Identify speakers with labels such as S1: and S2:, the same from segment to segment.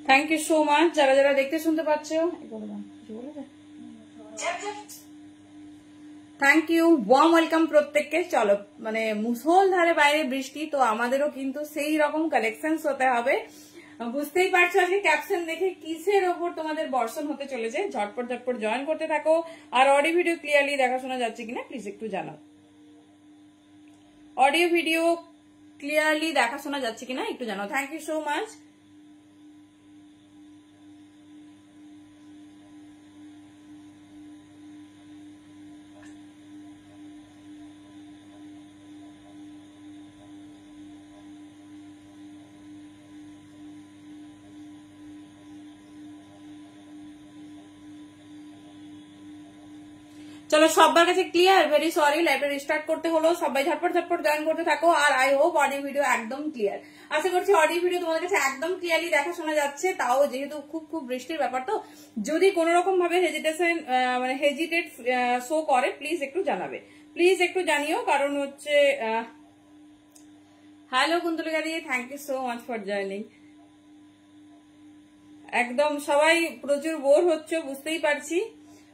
S1: Thank you so much যারা যারা দেখতে শুনতে পাচ্ছ, থ্যাংক ইউ, ওয়ার্ম ওয়েলকাম প্রত্যেককে। চলো মানে মুষলধারে বাইরে বৃষ্টি, তো আমাদেরও কিন্তু সেই রকম কালেকশনস হতে হবে। বুঝতেই পারছো আজকে ক্যাপশন দেখে কিসের ওপর তোমাদের বর্ষণ হতে চলেছে। ঝটপট ঝটপট জয়েন করতে থাকো। আর অডিও ভিডিও ক্লিয়ারলি দেখা শোনা যাচ্ছে কিনা প্লিজ একটু জানাও। অডিও ভিডিও ক্লিয়ারলি দেখা শোনা যাচ্ছে কিনা একটু জানাও। Thank you so much. চলো সবার কাছে ক্লিয়ার, ভেরি সরি লাইভটা রিস্টার্ট করতে হলো, সবাই ঝটপট ঝটপট জয়েন করতে থাকো। আর আই হোপ অডিও ভিডিও একদম ক্লিয়ার। আশা করছি অডিও ভিডিও তোমাদের কাছে একদম ক্লিয়ারলি দেখা শোনা যাচ্ছে। তাও যেহেতু খুব খুব বৃষ্টির ব্যাপার, তো যদি কোন রকম ভাবে হেজিটেট শো করে প্লিজ একটু জানাবে, প্লিজ একটু জানিও। কারণ হচ্ছে hello Kuntalika di, thank you so much for joining. একদম সবাই প্রচুর বোর হচ্ছে বুঝতেই পারছি,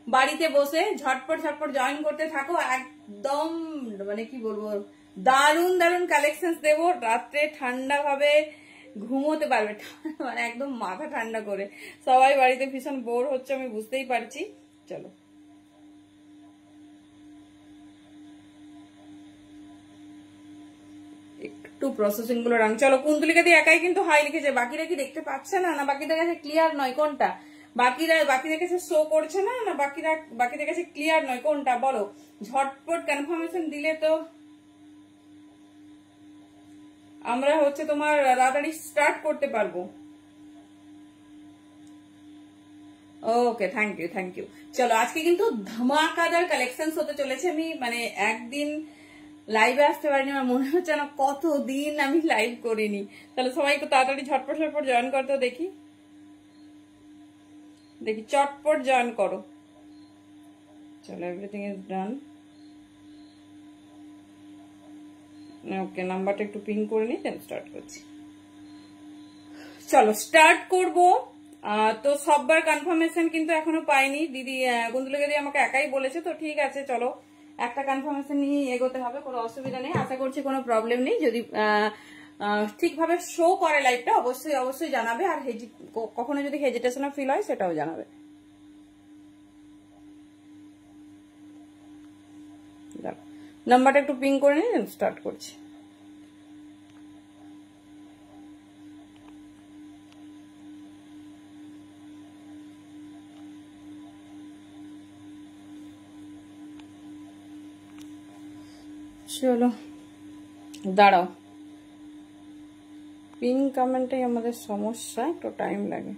S1: বাড়িতে বসে ঝটপট ঝটপট জয়েন করতে থাকো। একদম মানে কি বলবো, দারুন দারুন কালেকশন দেবো। রাত্রে ঠান্ডা ভাবে ঘুমোতে পারবে, মানে একদম মাথা ঠান্ডা করে। সবাই বাড়িতে ভীষণ বোর হচ্ছে আমি বুঝতেই পারছি। চলো একটু প্রসেসিং গুলো রাং। চলো কুন্তলিকা দিয়ে একাই কিন্তু হাই লিখেছে, বাকিরা কি দেখতে পাচ্ছে না, না বাকিদের কাছে ক্লিয়ার নয় কোনটা? বাকিদের কাছে শো করছে না, না বাকিদের কাছে ক্লিয়ার নয় কোনটা বলো? ঝটপট কনফার্মেশন দিলে তো আমরা হচ্ছে তোমার তাড়াতাড়ি স্টার্ট করতে পারবো। Okay thank you thank you. চলো আজকে কিন্তু ধামাকাদার কালেকশন হতে চলেছে। আমি মানে একদিন লাইভে আসতে পারিনি, আমার মনে হচ্ছে না কতদিন আমি লাইভ করিনি। তাহলে সবাই একটু তাড়াতাড়ি ঝটপট ঝটপট জয়েন করতে দেখি, চটপট জয়েন করো। চলো এভরিথিং ইজ ডান। ওকে নাম্বারটা একটু পিন করে নিই, দেন স্টার্ট করছি। চলো স্টার্ট করব। তো সববার কনফার্মেশন কিন্তু এখনো পাইনি। দিদি কুন্তলিকা দিদি আমাকে একাই বলেছে, তো ঠিক আছে চলো একটা কনফার্মেশন নিয়ে এগোতে হবে, কোনো অসুবিধা নেই। আশা করছি কোনো প্রবলেম নেই। যদি ঠিকভাবে শো করে লাইভটা অবশ্যই অবশ্যই জানাবে। আর কখনো যদি হেজিটেশন ফিল হয় সেটাও জানাবে। নাম্বারটা একটু পিং করে নিন, স্টার্ট করছি। চলো দাঁড়াও, পিন কমেন্টে আমাদের সমস্যা, একটু টাইম লাগে।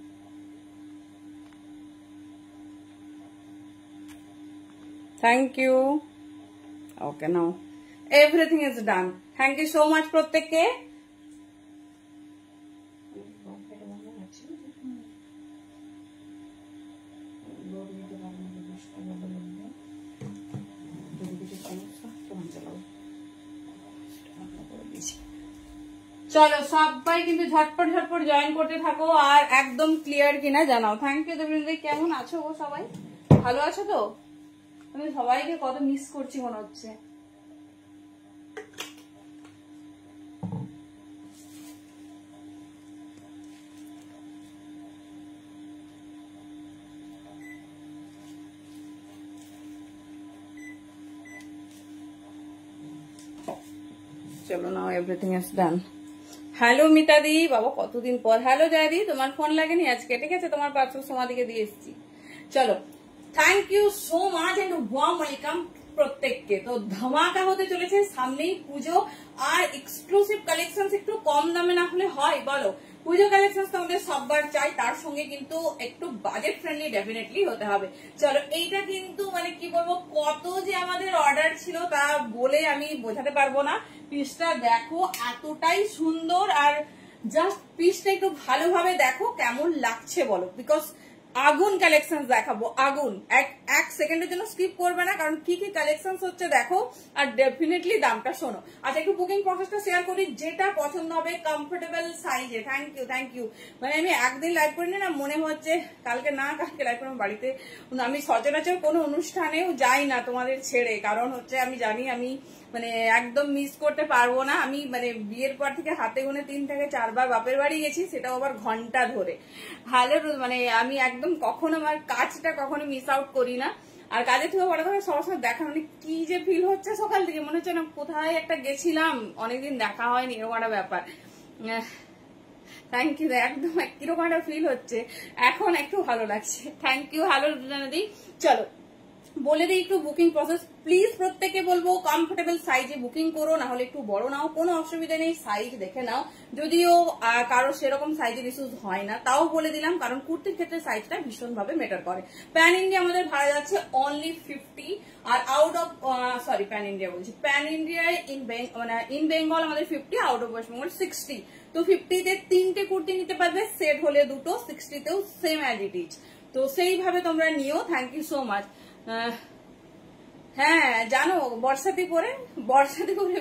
S1: Thank you. Okay now everything is done. Thank you so much প্রত্যেককে। চলো সবাই কিন্তু ঝটপট ঝটপট জয়েন করতে থাকো। আর একদম ক্লিয়ার কিনা জানাও। Thank you Debrindra. কেমন আছো গো সবাই? ভালো আছো তো? আমি সবাইকে কত মিস করছি মনে হচ্ছে। চলো now everything is done. Hello Mita di, বাবা কতদিন পর। হ্যালো জয়দি, তোমার ফোন লাগেনি আজকে? ঠিক আছে, তোমার পাসপোর্ট সমাধিকে দিয়ে এসেছি। চলো thank you so much and warm welcome প্রত্যেককে। তো ধামাকা হতে চলেছে, সামনেই পুজো। আর এক্সক্লুসিভ কালেকশন একটু কম দামে না হলে হয় বলো? পুজো কালেকশন তো আমাদের সববার চাই, তার সঙ্গে কিন্তু একটু বাজেট ফ্রেন্ডলি ডেফিনেটলি হতে হবে। চলো এইটা কিন্তু মানে কি বলবো, কত যে আমাদের অর্ডার ছিল তা বলে আমি বোঝাতে পারবো না। পিসটা দেখো এতটাই সুন্দর, আর জাস্ট পিসটা একটু ভালোভাবে দেখো কেমন লাগছে বলো, বিকজ আগুন কালেকশন দেখাবো, আগুন। এক সেকেন্ডের জন্য স্কিপ করবে না, কারণ কি কি কালেকশন হচ্ছে দেখো, আর ডেফিনেটলি দামটা শোনো। আচ্ছা একটু বুকিং প্রসেসটা শেয়ার করি, যেটা পছন্দ হবে কমফোর্টেবল সাইজে। Thank you. মানে আমি একদিন লাইভ করিনি না, মনে হচ্ছে কালকে লাইভ করবো বাড়িতে। আমি সচরাচর কোনো অনুষ্ঠানেও যাই না তোমাদের ছেড়ে, কারণ হচ্ছে আমি জানি আমি মানে একদম মিস করতে পারবো না। আমি মানে বিয়ের পর থেকে হাতে গুনে 3 থেকে 4 বার বাপের বাড়ি গেছি, সেটাও আবার ঘন্টা ধরে। ভালো মানে আমি একদম কখনো আমার কাজটা কখনো মিস আউট করি না। আর কাজের থেকে বড় কথা সবার সাথে দেখা, মানে কি যে ফিল হচ্ছে সকাল থেকে, মনে হচ্ছে না কোথায় একটা গেছিলাম, অনেকদিন দেখা হয়নি, এরকম একটা ব্যাপার। থ্যাংক ইউ, একদম কিরকম একটা ফিল হচ্ছে, এখন একটু ভালো লাগছে। Thank you. হ্যালো দিদি, চলো বলে দিই একটু বুকিং প্রসেস। প্লিজ প্রত্যেকে বলবো কমফোর্টেবল সাইজে বুকিং করো, না হলে একটু বড় নাও, কোনো অসুবিধা নেই, সাইজ দেখে নাও। যদিও কারো সেরকম সাইজের ইস্যুস হয় না, তাও বলে দিলাম, কারণ কুর্তির ক্ষেত্রে সাইজটা ভীষণ ভাবে ম্যাটার করে। প্যান ইন্ডিয়া আমাদের ভাড়া যাচ্ছে অনলি 50, আর আউট অফ প্যান ইন্ডিয়া বলছি, প্যান ইন্ডিয়ায় ইন বেঙ্গল আমাদের 50, আউট অফ ওয়েস্ট বেঙ্গল 60। তো 50 তে 3টে কুর্তি নিতে পারবে, সেট হলে 2টো, 60 তেও সেম অ্যাজ ইট ইজ। তো সেইভাবে তোমরা নিও। Thank you so much. হ্যাঁ জানো, বর্ষাতে পরে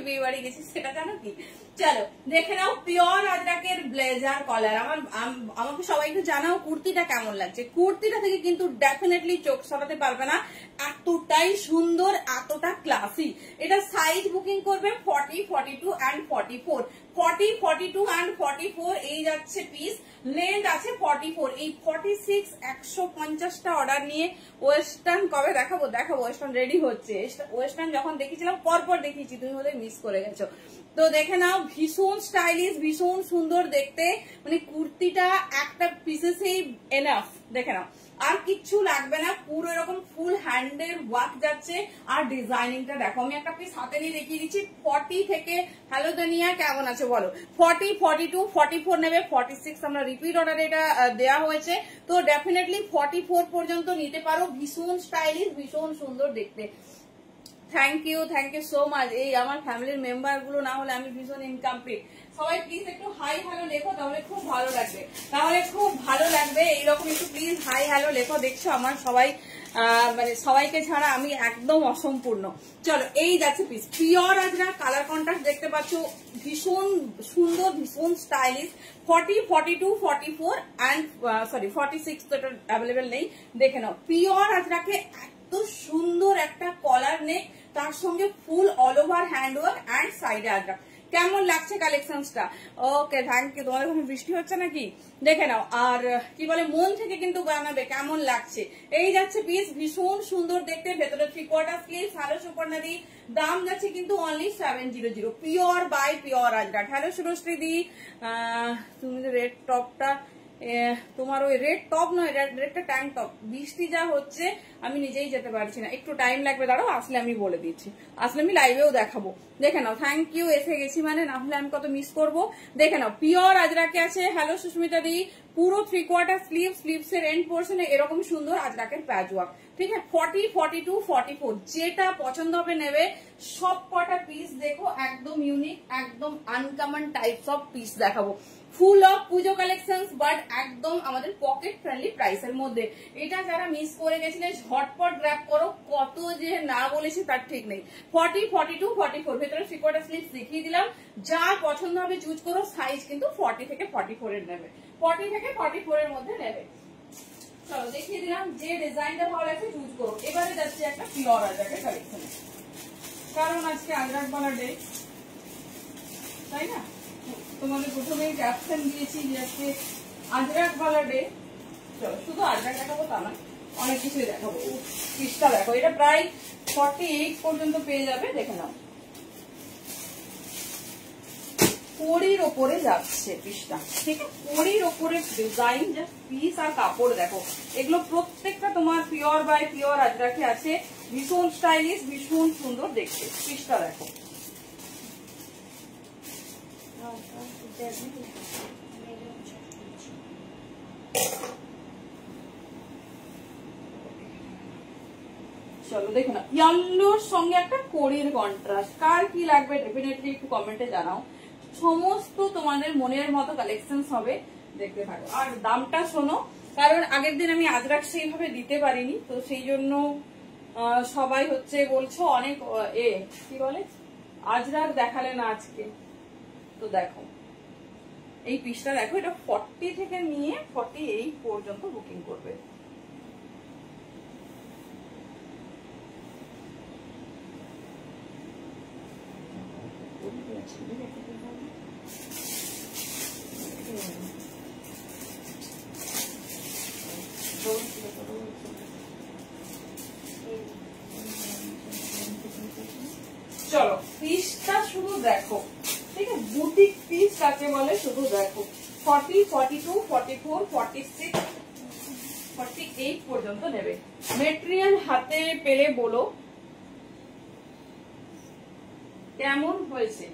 S1: বিয়ে বাড়ি গেছি, সেটা জানো কি? চলো দেখে নাও পিওর আজরাকের ব্লেজার কলার। আমাকে সবাই একটু জানাও কুর্তিটা কেমন লাগছে। কুর্তিটা থেকে কিন্তু ডেফিনেটলি চোখ সরাতে পারবে না, এতটাই সুন্দর, এতটা ক্লাসি। এটা সাইজ বুকিং করবে 40, 42 and 44। 40, 42 and 44 এই যাচ্ছে পিস। লেন্থ আছে 44। এই 46 150টা অর্ডার নিয়ে ওয়েস্টার্ন কবে দেখাবো, ওয়েস্টার্ন রেডি হচ্ছে। ওয়েস্টার্ন যখন দেখেছিলাম পরপর দেখিয়েছি, তুমি বোধহয় মিস করে গেছো। তো দেখে নাও, ভীষণ স্টাইলিশ, ভীষণ সুন্দর দেখতে, মানে কুর্তিটা একটা পিসেসেই এনাফ। দেখে নাও, আর কিচ্ছু লাগবে না, পুরো এরকম ফুল হ্যান্ডের ওয়ার্ক যাচ্ছে। আর ডিজাইনিংটা দেখো, আমি একটা পিস হাতে নিয়ে দেখিয়ে দিচ্ছি। 40 থেকে, হ্যালো দুনিয়া কেমন আছে বলো, 40, 42, 44 নেবে, 46 আমরা রিপিট অর্ডার এটা দেওয়া হয়েছে। তো ডেফিনেটলি 44 পর্যন্ত নিতে পারো। ভীষণ স্টাইলিশ, ভীষণ সুন্দর দেখতে। Thank you so much. এই আমার ফ্যামিলির মেম্বার গুলো না হলে আমি ভীষণ ইনকমপ্লিট। সবাই প্লিজ একটু হাই হ্যালো লেখো, তাহলে খুব ভালো লাগবে। এইরকম একটু প্লিজ হাই হ্যালো লেখো। দেখছো আমার সবাই মানে সবাইকে ছাড়া আমি একদম অসম্পূর্ণ। চলো এই যাচ্ছে পিস, পিওর আজরা, কালার কন্ট্রাস্ট দেখতে পাচ্ছ, ভীষণ সুন্দর, ভীষণ স্টাইলিশ। 40, 42, 44 and 46 তো এটা অ্যাভেলেবেল নেই। দেখে নাও, পিওর আজরাকে এত সুন্দর একটা কলার নেক, তার সঙ্গে ফুল all over hand work and সাইডে আজরা। কেমন লাগছে কালেকশনসটা? ওকে থ্যাংক ইউ। তোমাদের ওখানে বৃষ্টি হচ্ছে নাকি? দেখে নাও। আর কি বলে, মন থেকে কিন্তু জানাবে কেমন লাগছে। এই যাচ্ছে পিস, ভীষণ সুন্দর দেখতে, ভেতরে 3/4 স্লিভ। হ্যালো সুপর্ণাদি, দাম যাচ্ছে কিন্তু only 700। Pure by pure Ajrakh. Hello Surashri di, তুমি রেড টপটা, তোমার ওই রেড টপ নয়, রেডটা ট্যাঙ্ক টপ। বৃষ্টি যা হচ্ছে আমি নিজেই যেতে পারছি না, একটু টাইম লাগবে, দাঁড়াও, আসলে আমি বলে দিচ্ছি, আসলে আমি লাইভেও দেখাবো। দেখে নাও, থ্যাংক ইউ, এসে গেছি মানে, না হলে আমি কত মিস করবো। দেখে নাও, পিওর আজরাকে আছে। হ্যালো সুস্মিতা দি, পুরো 3/4 স্লিভ, স্লিভস এর এন্ড পোর্শনে এরকম সুন্দর আজরাকের প্যাচ ওয়ার্ক। ঠিক আছে, 40, 42, 44 যেটা পছন্দ হবে নেবে। সব কটা পিস দেখো, একদম ইউনিক, একদম আনকমন টাইপস অফ পিস দেখাবো। Full of Puja collections, but একদম আমাদের পকেট ফ্রেন্ডলি প্রাইসের মধ্যে। এটা যারা মিস করে গেছিলে ঝটপট গ্র্যাব করো, কত যে না বলেছি তার ঠিক নেই। 40, 42, 44 ভেতরে 3/4 স্লিভ দেখিয়ে দিলাম। যার পছন্দ হবে চুজ করো। সাইজ কিন্তু 40 থেকে 44 এর নেবে, 40 থেকে 44 এর মধ্যে নেবে। চলো দেখিয়ে দিলাম, যে ডিজাইনটা ভালো লাগছে চুজ করো। এবারে যাচ্ছে একটা পিওর আজরাকের কালেকশনে, কারণ আজকে আজরাক বলা ডে, তাই না? তোমাদের প্রথমেই ক্যাপশন দিয়েছি যে আজকে আজরাক বালা ডে। চলো শুধু আজরাক দেখাবো তা নয়, অনেক কিছুই দেখাবো। পিসটা দেখো, এটা প্রায় 48 পর্যন্ত পেয়ে যাবে। দেখে নাও, 40 ওপরে যাচ্ছে পিসটা। ঠিক আছে, 40 ওপরে ডিজাইন, জাস্ট পিস আর কাপড় দেখো। এগুলো প্রত্যেকটা তোমার পিওর বাই পিওর আজরাকে আছে। ভীষণ স্টাইলিশ, ভীষণ সুন্দর দেখতে। পিসটা দেখো, চলো দেখো না, ইয়েলোর সঙ্গে একটা কোরির কন্ট্রাস্ট। কার কি লাগবে ডেফিনেটলি একটু কমেন্টে জানাও। সমস্ত তোমাদের মনের মতো কালেকশন হবে, দেখতে থাকো। আর দামটা শোনো, কারণ আগের দিন আমি আজরাক সেইভাবে দিতে পারিনি, তো সেই জন্য সবাই হচ্ছে বলছো অনেক কি বলে আজরাক দেখালে না আজকে। তো দেখো এই পিসটা দেখো, এটা 40 থেকে নিয়ে 48 পর্যন্ত বুকিং করবে। চলো পিসটা শুধু দেখো, ঠিক আছে, বুটিক পিস কাকে বলে শুধু দেখো। 40, 42, 44, 46, 48 পর্যন্ত নেবে। মেটেরিয়াল হাতে পেলে বলো কেমন হয়েছে।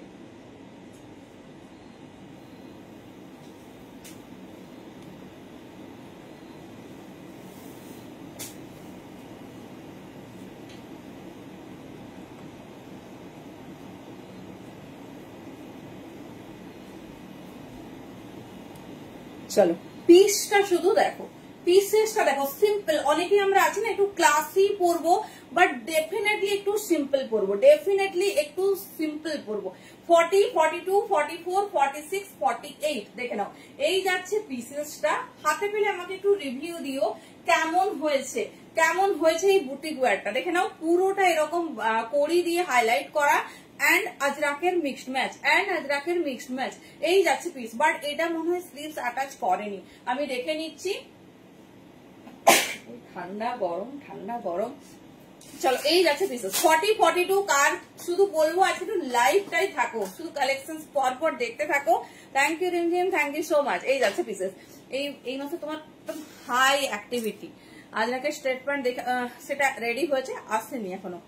S1: চলো পিসটা শুধু দেখো, পিসেসটা দেখো, সিম্পল। অনেকেই আমরা আছি না একটু ক্লাসি পরবো, বাট ডেফিনেটলি একটু সিম্পল পরবো, ডেফিনেটলি একটু সিম্পল পরবো। 40, 42, 44, 46, 48 দেখে নাও, এই যাচ্ছে পিসেসটা। হাতে পেলে আমাকে একটু রিভিউ দিও কেমন হয়েছে, কেমন হয়েছে এই বুটিক ওয়্যারটা। দেখে নাও পুরোটা এরকম কড়ি দিয়ে হাইলাইট করা, এন্ড আজরাকের মিক্সড ম্যাচ, এন্ড আজরাকের মিক্সড ম্যাচ, এই যাচ্ছে পিস। বাট এটা মনে হয় স্লিভস অ্যাটাচ করেনি, আমি দেখে নিচ্ছি। ঠান্ডা গরম, ঠান্ডা গরম। চলো এই যাচ্ছে পিসেস 40, 42 কার শুধু বলবো আজকে একটু লাইভটাই থাকো, শুধু কালেকশন পর পর দেখতে থাকো। Thank you Rimjhim, thank you so much. এই যাচ্ছে পিসেস। এই মাসে তোমার হাই অ্যাক্টিভিটি। আজরাকের স্ট্রেট প্যান্ট সেটা রেডি হয়েছে, আসেনি এখনো,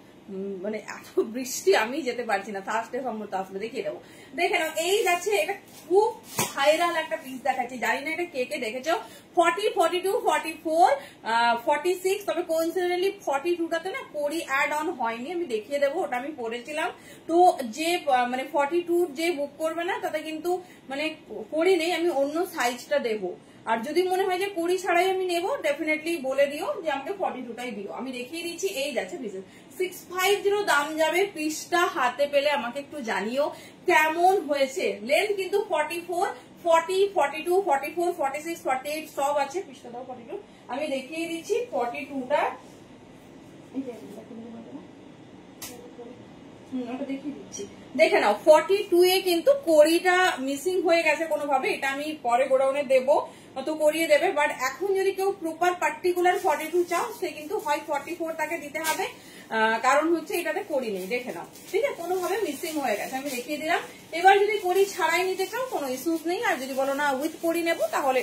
S1: মানে এত বৃষ্টি আমি যেতে পারছি না, থার্সডে সম্ভবত আসলে দেখিয়ে দেবো। দেখে নাও এই যাচ্ছে, এটা খুব ভাইরাল একটা পিস দেখাচ্ছি, জানি না এটা কে কে দেখেছো। 40, 42, 44, 46, তবে কোইন্সিডেন্টালি 42টাতে না কড়ি অ্যাড অন হয়নি, আমি দেখিয়ে দেবো, ওটা আমি পরেছিলাম। তো যে মানে 42 যে বুক করবে না তাতে কিন্তু মানে কড়ি নেই, আমি অন্য সাইজটা দেবো। আর যদি মনে হয় যে কড়ি ছাড়াই আমি নেবো, ডেফিনেটলি বলে দিও যে আমাকে 42টাই দিও, আমি দেখিয়ে দিচ্ছি। এই যাচ্ছে পিসেস 650 দাম যাবে। পিসটা হাতে পেলে আমাকে একটু জানিও কেমন হয়েছে। লেন্থ কিন্তু 44, 40, 42, 44, 46, 48 সব আছে। পিসটা দাও 42, আমি দেখিয়ে দিচ্ছি 42টা। ওটা দেখিয়ে দিচ্ছি, দেখে নাও 42 এ কিন্তু কড়িটা মিসিং হয়ে গেছে কোনোভাবে, এটা আমি পরে গোডাউনে দেবো, তো করিয়ে দেবে। বাট এখন যদি কেউ প্রপার পার্টিকুলার 42 চাও, সে কিন্তু হয় 44 তাকে দিতে হবে, কারণ হচ্ছে এটাতে কড়ি নেই, দেখে নাও, ঠিক আছে, কোনোভাবে মিসিং হয়ে গেছে, আমি দেখিয়ে দিলাম। এবার যদি কড়ি ছাড়াই নিতে চাও কোনো ইস্যুস নেই, আর যদি বলো না উইথ কড়ি নেবো তাহলে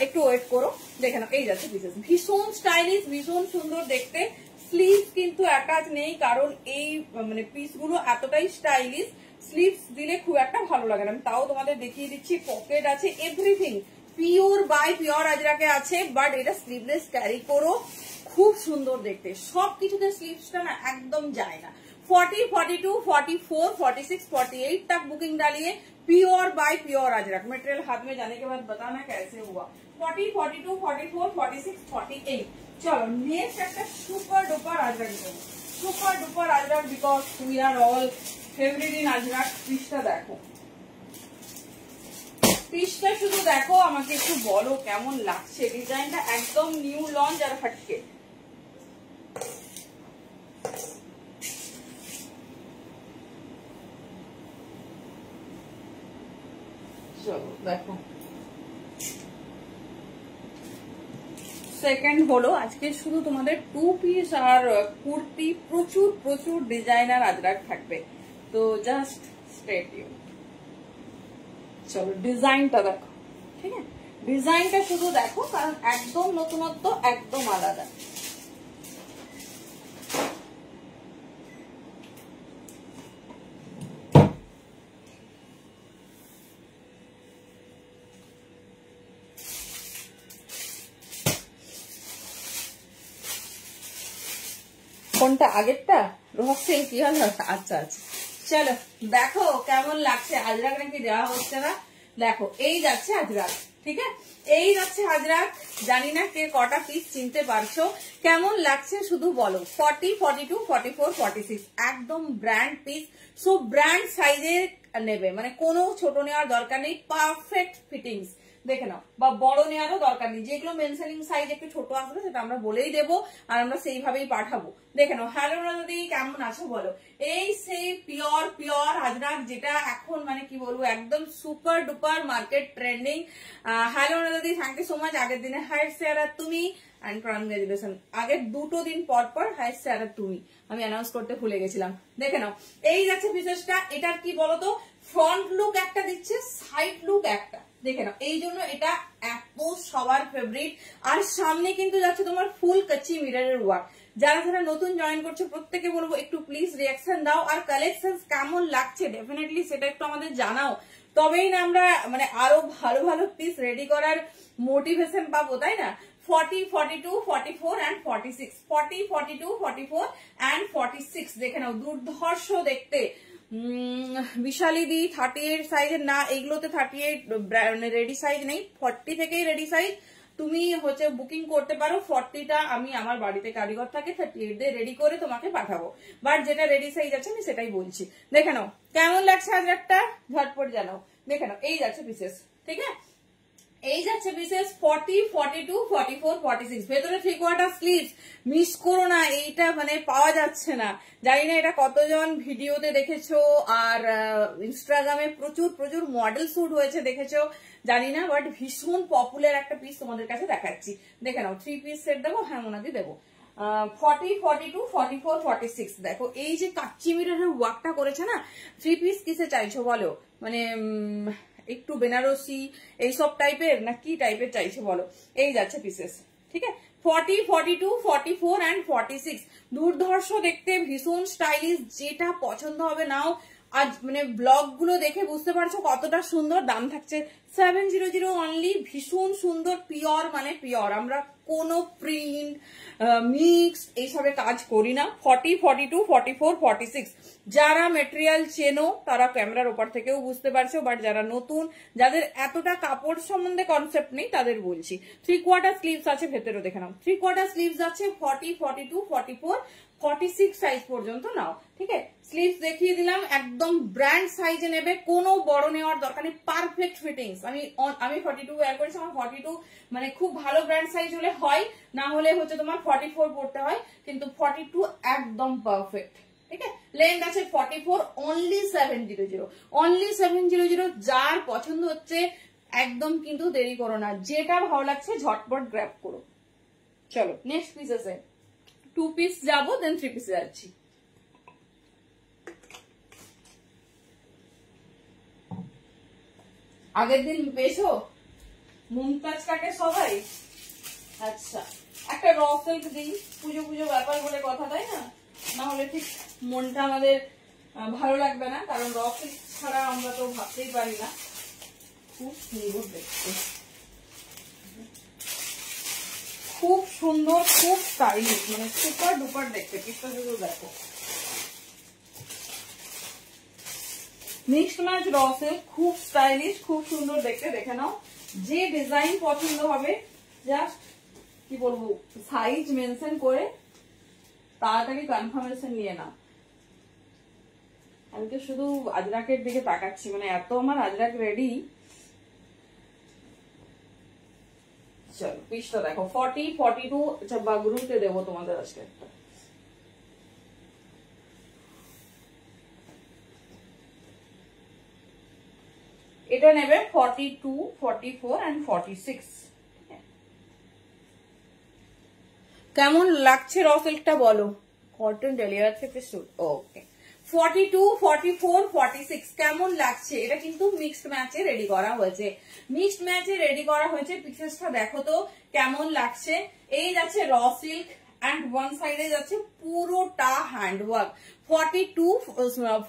S1: একটু ওয়েট করো। দেখে নাও এই যাচ্ছে পিসেস, ভীষণ স্টাইলিশ, ভীষণ সুন্দর দেখতে। স্লিভ কিন্তু অ্যাটাচ নেই, কারণ এই মানে পিসগুলো এতটাই স্টাইলিশ, স্লিভস দিলে খুব একটা ভালো লাগে না। আমি তাও তোমাদের দেখিয়ে দিচ্ছি, পকেট আছে, এভরিথিং পিওর বাই পিওর আজরাকে আছে। বাট এটা স্লিভলেস ক্যারি করো, খুব সুন্দর দেখতে, সবকিছুতে স্লিভসটা না একদম যায় না। 40, 42, 44, 46, 48 तक बुकिंग डालिए। Pure by pure Ajrak, material हाथ में जाने के बाद बताना कैसे हुआ। 40, 42, 44, 46, 48। चलो नेक्स्ट একটা সুপার ডুপার আজরাক দেবো, super duper Ajrak, because we are all favourite in Ajrak. পিসটা দেখো, পিসটা শুধু দেখো, আমাকে একটু বলো কেমন লাগছে। ডিজাইনটা একদম নিউ লঞ্চ আর হটকে। চলো দেখো, সেকেন্ড হলো আজকে শুধু তোমাদের 2 পিস আর কুর্তি, প্রচুর প্রচুর ডিজাইনার আজরাক থাকবে, তো জাস্ট স্টে টিউন। চলো ডিজাইনটা দেখো, ঠিক আছে, ডিজাইনটা শুধু দেখো, কারণ একদম নতুনত্ব, একদম আলাদা। কোনটা আগেরটা রহস্যের কি হলো? আচ্ছা আচ্ছা, চলো দেখো কেমন লাগছে। আজরাক নাকি দেওয়া হচ্ছে না, দেখো এই যাচ্ছে আজরাক, ঠিক আছে, এই যাচ্ছে আজরাক। জানি না কে কটা পিস চিনতে পারছো, কেমন লাগছে শুধু বলো। 40, 42, 44, 46 একদম ব্র্যান্ড পিস। সো ব্র্যান্ড সাইজে নেবে, মানে কোনো ছোট নেওয়ার দরকার নেই, পারফেক্ট ফিটিংস। দেখে নাও, বা বড় নেওয়ারও দরকার নেই। যেগুলো মেনসেলিং সাইজ একটু ছোট আসবে সেটা আমরা বলেই দেবো, আর আমরা সেইভাবেই পাঠাবো। দেখে নাও। হ্যালো রাধাদি, কেমন আছো বলো। এই সেই পিওর আজরাক, যেটা এখন মানে কি বলবো একদম super duper market trending. Hello Radhadi, thank you so much. আগের দিনে হাই স্যারা তুমি এন্ড কনগ্রাচুলেশন। আগের দুটো দিন পর হাই স্যারা তুমি আমি অ্যানাউন্স করতে ভুলে গেছিলাম। দেখে নাও, এই যাচ্ছে পিসেসটা। এটার কি বলতো, ফ্রন্ট লুক একটা দিচ্ছে, সাইড লুক একটা। দেখে নাও, এই জন্য এটা এত সবার ফেভারিট। আর সামনে কিন্তু যাচ্ছে তোমার ফুল কাচ্চি মিররের ওয়ার্ক। যারা যারা নতুন জয়েন করছে প্রত্যেকে বলবো একটু প্লিজ রিয়াকশন দাও, আর কালেকশন কেমন লাগছে ডেফিনেটলি সেটা একটু আমাদের জানাও। তবেই না আমরা মানে আরো ভালো ভালো পিস রেডি করার মোটিভেশন পাবো, তাই না। 40, 42, 44 and 46, 40, 42, 44 and 46 দেখে নাও, দুর্ধর্ষ দেখতে। বিশালী দি 38 সাইজের না, এগুলোতে 38 রেডি সাইজ নেই, 40 থেকেই রেডি সাইজ। তুমি হচ্ছে বুকিং করতে পারো। 40টা আমি আমার বাড়িতে কারিগর থাকে, 38 দিয়ে রেডি করে তোমাকে পাঠাবো। বাট যেটা রেডি সাইজ আছে আমি সেটাই বলছি। দেখে নাও কেমন লাগছে আজ একটা, ঝটপট জানাও। দেখে নাও, এই যাচ্ছে বিশেষ, ঠিক আছে, এই যাচ্ছে বিশেষ 40, 42, 44, 46 ভেতরে 3/4 স্লিভস। মিস করো না, এইটা মানে পাওয়া যাচ্ছে না। জানি না এটা কতজন ভিডিওতে দেখেছো, আর ইনস্টাগ্রামে প্রচুর মডেল শুট হয়েছে দেখেছো জানি না, বাট ভীষণ পপুলার একটা পিস তোমাদের কাছে দেখাচ্ছি। দেখে নাও, 3 পিস সেট দেবো, হ্যাঁ মোনাদি দেবো। 40, 42, 44, 46 দেখো, এই যে কাচ্চি মিররের ওয়ার্কটা করেছে না। 3 পিস কিসে চাইছো বলো, মানে একটু বেনারসি এইসব টাইপের না কি টাইপের চাইছে বলো। এই যাচ্ছে পিসেস, ঠিক আছে, 40, 42, 44 and 46 দুর্ধর্ষ দেখতে, ভীষণ স্টাইলিশ। যেটা পছন্দ হবে নাও। আজ মানে ব্লগ গুলো দেখে বুঝতে পারছো কতটা সুন্দর। দাম থাকছে 700 অনলি। ভীষণ সুন্দর, পিওর মানে পিওর। আমরা কোনো প্রিন্ট মিক্স এইসবে কাজ করি না। 40, 42, 44, 46 যারা মেটেরিয়াল চেনো তারা ক্যামেরার ওপর থেকেও বুঝতে পারছো, বাট যারা নতুন, যাদের এতটা কাপড় সম্বন্ধে কনসেপ্ট নেই তাদের বলছি। 3/4 স্লিভস আছে ভেতরে, দেখে নাও 3/4 স্লিভস আছে। 40, 42, 44, 46 সাইজ পর্যন্ত নাও, ঠিক আছে। স্লিভস দেখিয়ে দিলাম, একদম ব্র্যান্ড সাইজে নেবে, কোনো বড় নেওয়ার দরকার নেই, পারফেক্ট ফিটিংস। আমি 42 ওয়্যার করেছি, আমার 42 মানে খুব ভালো ব্র্যান্ড সাইজ হলে হয়, না হলে হচ্ছে তোমার 44 পড়তে হয়, কিন্তু 42 একদম পারফেক্ট, ঠিক আছে। লেন্থ আছে 44, অনলি 700, অনলি 700। যার পছন্দ হচ্ছে একদম কিন্তু দেরি করো না, যেটা ভালো লাগছে ঝটপট গ্র্যাব করো। চলো নেক্সট পিস আছে, 2 পিস যাবো, দেন 3 পিসে যাচ্ছি। আগের দিন পেয়েছো মুমতাজ কাটে সবাই। আচ্ছা, একটা র সিল্ক দিই, পুজো ব্যাপার বলে কথা, তাই না, না হলে ঠিক মনটা আমাদের ভালো লাগবে না, কারণ র সিল্ক ছাড়া আমরা তো ভাবতেই পারি না। খুব সুন্দর দেখতে, খুব সুন্দর, খুব স্টাইলিশ, মানে সুপার ডুপার দেখতে। পিসটা শুধু দেখো, মিক্সড ম্যাচ র সিল্ক, খুব স্টাইলিশ, খুব সুন্দর দেখতে। দেখে নাও, যে ডিজাইন পছন্দ হবে জাস্ট কি বলবো সাইজ মেনশন করে তাড়াতাড়ি কনফার্মেশন নিয়ে নাও। আমি তো শুধু আজরাকের দিকে তাকাচ্ছি, মানে এত আমার আজরাক রেডি। চলো পিসটা দেখো, 40, 42 আচ্ছা বাগরুতে দেবো তোমাদের আজকে একটা। এটা নেবে 42, 44 and 46। কেমন লাগছে র সিল্কটা বলো। কটন ডেলিভার থেকে শুট, ওকে। 42, 44, 46 কেমন লাগছে। এটা কিন্তু মিক্সড ম্যাচে রেডি করা হয়েছে, মিক্সড ম্যাচে রেডি করা হয়েছে। পিসেসটা দেখো তো কেমন লাগছে। এই যাচ্ছে র সিল্ক, অ্যান্ড ওয়ান সাইডে যাচ্ছে পুরোটা হ্যান্ডওয়ার্ক। 42,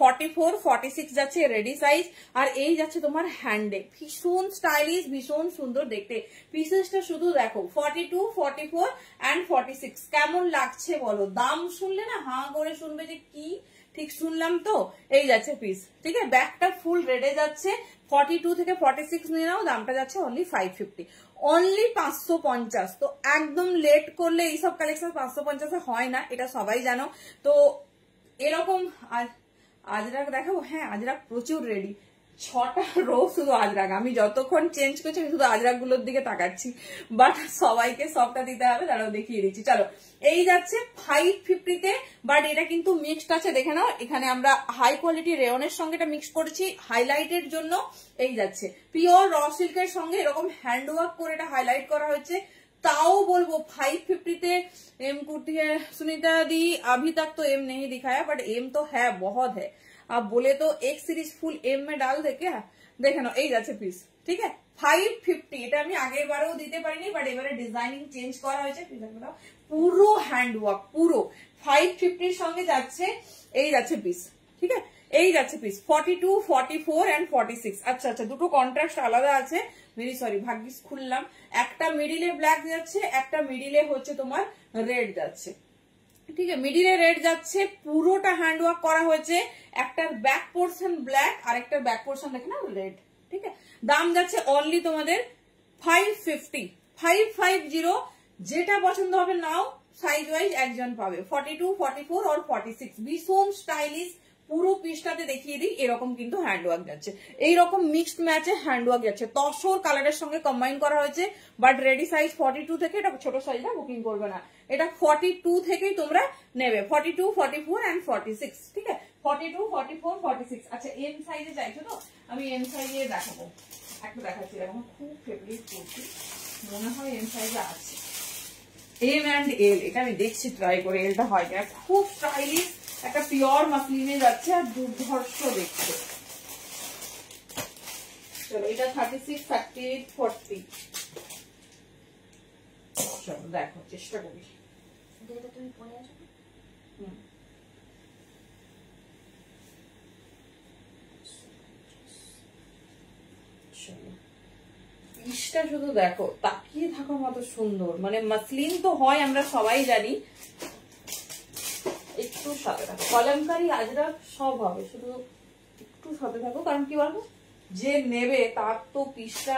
S1: 44, 46 যাচ্ছে রেডি সাইজ, আর এই যাচ্ছে তোমার হ্যান্ডে। ভীষণ স্টাইলিশ, ভীষণ সুন্দর দেখতে। পিসেসটা শুধু দেখো, 42, 44 and 46 কেমন লাগছে বলো। দাম শুনলে না হাঁ করে শুনবে যে কি ঠিক শুনলাম তো? এই যাচ্ছে পিস, ঠিক আছে। ব্যাকটা ফুল রেডে যাচ্ছে, 42 থেকে 46 নিয়ে নাও, দামটা যাচ্ছে অনলি 550, অনলি 550। তো একদম লেট করলে এইসব কালেকশন 550 হয় না, এটা সবাই জানো। তো এরকম আজরাক দেখাবো, হ্যাঁ আজরাক প্রচুর রেডি, 6টা রো শুধু আজরাক। আমি যতক্ষণ চেঞ্জ করছি আমি শুধু আজরাক গুলোর দিকে তাকাচ্ছি, বাট সবাইকে সবটা দিতে হবে, তারাও দেখিয়ে দিচ্ছি। চলো, এই যাচ্ছে 550-তে, বাট এটা কিন্তু মিক্সড আছে, দেখে নাও। এখানে আমরা হাই কোয়ালিটি রেয়নের সঙ্গে এটা মিক্স করেছি হাইলাইটের জন্য। এই যাচ্ছে পিওর র সিল্কের সঙ্গে এরকম হ্যান্ডওয়ার্ক করে এটা হাইলাইট করা হয়েছে। ताओ बोलबो 550 एम कुर्ती है सुनीता दी, अभी तक तो एम नहीं दिखाया, बट एम तो है, बहुत है। आप बोले तो एक सीरीज फुल एम में डाल दे क्या? देखे ना, এই যাচ্ছে পিস, ঠিক আছে। 550, এটা আমি আগের বারেও দিতে পারিনি, বাট এবারে ডিজাইনিং চেঞ্জ করা হয়েছে। পুরো হ্যান্ডওয়ার্ক, পুরো 550 এর সঙ্গে যাচ্ছে। এই যাচ্ছে পিস, ঠিক আছে। এই যাচ্ছে পিস 42, 44 এন্ড 46। আচ্ছা আচ্ছা, দুটো কন্ট্রাস্ট আলাদা আছে, ভেরি সরি, ভাগ্যিস খুললাম। একটা মিডিলে ব্ল্যাক যাচ্ছে, একটা মিডিলে হচ্ছে তোমার রেড যাচ্ছে, ঠিক আছে। মিডিলে রেড যাচ্ছে, পুরোটা হ্যান্ডওয়ার্ক করা হয়েছে। একটার ব্যাক পোর্শন ব্ল্যাক আর একটার ব্যাক পোর্শন দেখে না রেড, ঠিক আছে। দাম যাচ্ছে অনলি তোমাদের 550, 550। যেটা পছন্দ হবে নাও, সাইজ ওয়াইজ একজন পাবে, 42, 44 আর 46। ভীষণ স্টাইলিশ, পুরো পিসটাতে দেখিয়ে দিই, এরকম কিন্তু হ্যান্ডওয়ার্ক যাচ্ছে, এইরকম মিক্সড ম্যাচে হ্যান্ডওয়ার্ক যাচ্ছে, তসর কালারের সঙ্গে কম্বাইন করা হয়েছে। বাট রেডি সাইজ 42 থেকে, এটা ছোট সাইজটা বুকিং করবে না, এটা 42 থেকেই তোমরা নেবে, 42, 44 এন্ড 46, ঠিক আছে। 42, 44, 46। আচ্ছা, এম সাইজে চাইছো তো, আমি এম সাইজে দেখাবো, একটা দেখাচ্ছি। এখন খুব ফেভারিট করছি, মনে হয় এম সাইজে আছে, এম এন্ড এল। এটা আমি দেখছি ট্রাই করে, এলটা হয় কিনা। খুব স্টাইলিশ, একটা পিওর মাসলিনে যাচ্ছে, আর দুর্ধর্ষ দেখতে। চলো, এটা 36, 38, 40। চলো দেখো, চেষ্টা করি। তুমি পরে আসো। পিসটা শুধু দেখো, তাকিয়ে থাকার মতো সুন্দর, মানে মাসলিন তো হয় আমরা সবাই জানি। একটু সাথে থাকো, কলমকারি আজরাক সব হবে, শুধু একটু সাথে থাকো। কারণ কি বলবো, যে নেবে তার তো পিসটা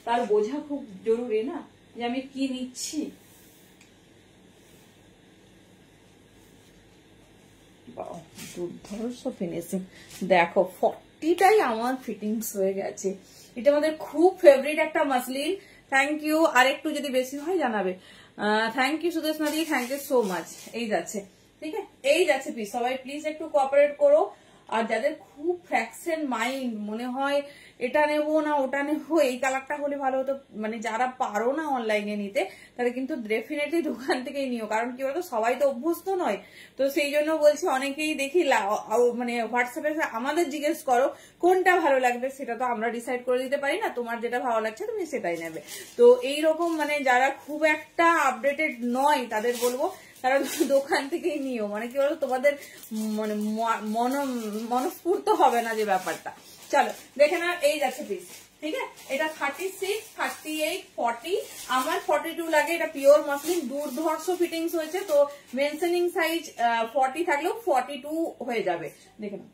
S1: তার বোঝা খুব জরুরি না, যে আমি কি নিচ্ছি। দুর্ধর্ষ ফিনিশিং দেখো, 40টাই আমার ফিটিংস হয়ে গেছে। এটা আমাদের খুব ফেভারিট একটা মাসলিন। থ্যাংক ইউ, আর একটু যদি বেশি হয় জানাবে। Thank you Sudeshna di, thank you so much. এই যাচ্ছে, ঠিক আছে। এই যাচ্ছে পিস, সবাই প্লিজ একটু কোঅপারেট করো। আর যাদের খুব ফ্র্যাকশন মাইন্ড, মনে হয় এটা নেবো না ওটা নেবো, এই কালারটা হলে ভালো হতো, মানে যারা পারো না অনলাইনে নিতে, তাদের কিন্তু ডেফিনেটলি দোকান থেকেই নিও। কারণ কি বলতো, সবাই তো অভ্যস্ত নয়, তো সেই জন্য বলছি। অনেকেই দেখি মানে হোয়াটসঅ্যাপে আমাদের জিজ্ঞেস করো কোনটা ভালো লাগবে, সেটা তো আমরা ডিসাইড করে দিতে পারি না। তোমার যেটা ভালো লাগছে তুমি সেটাই নেবে। তো এইরকম মানে যারা খুব একটা আপডেটেড নয়, তাদের বলবো তারা দোকান থেকেই নিও। মানে কি বলতো, তোমাদের মানে মনস্ফূর্ত হবে না যে ব্যাপারটা। চলো দেখে না, এই যাচ্ছে পিস, ঠিক আছে। এটা 36, 38, 40, আমার 42 লাগে। এটা পিওর মাসলিন, দুর্ধর্ষ ফিটিংস হয়েছে। তো মেনশনিং সাইজ 40 থাকলেও 42 হয়ে যাবে, দেখে নাও।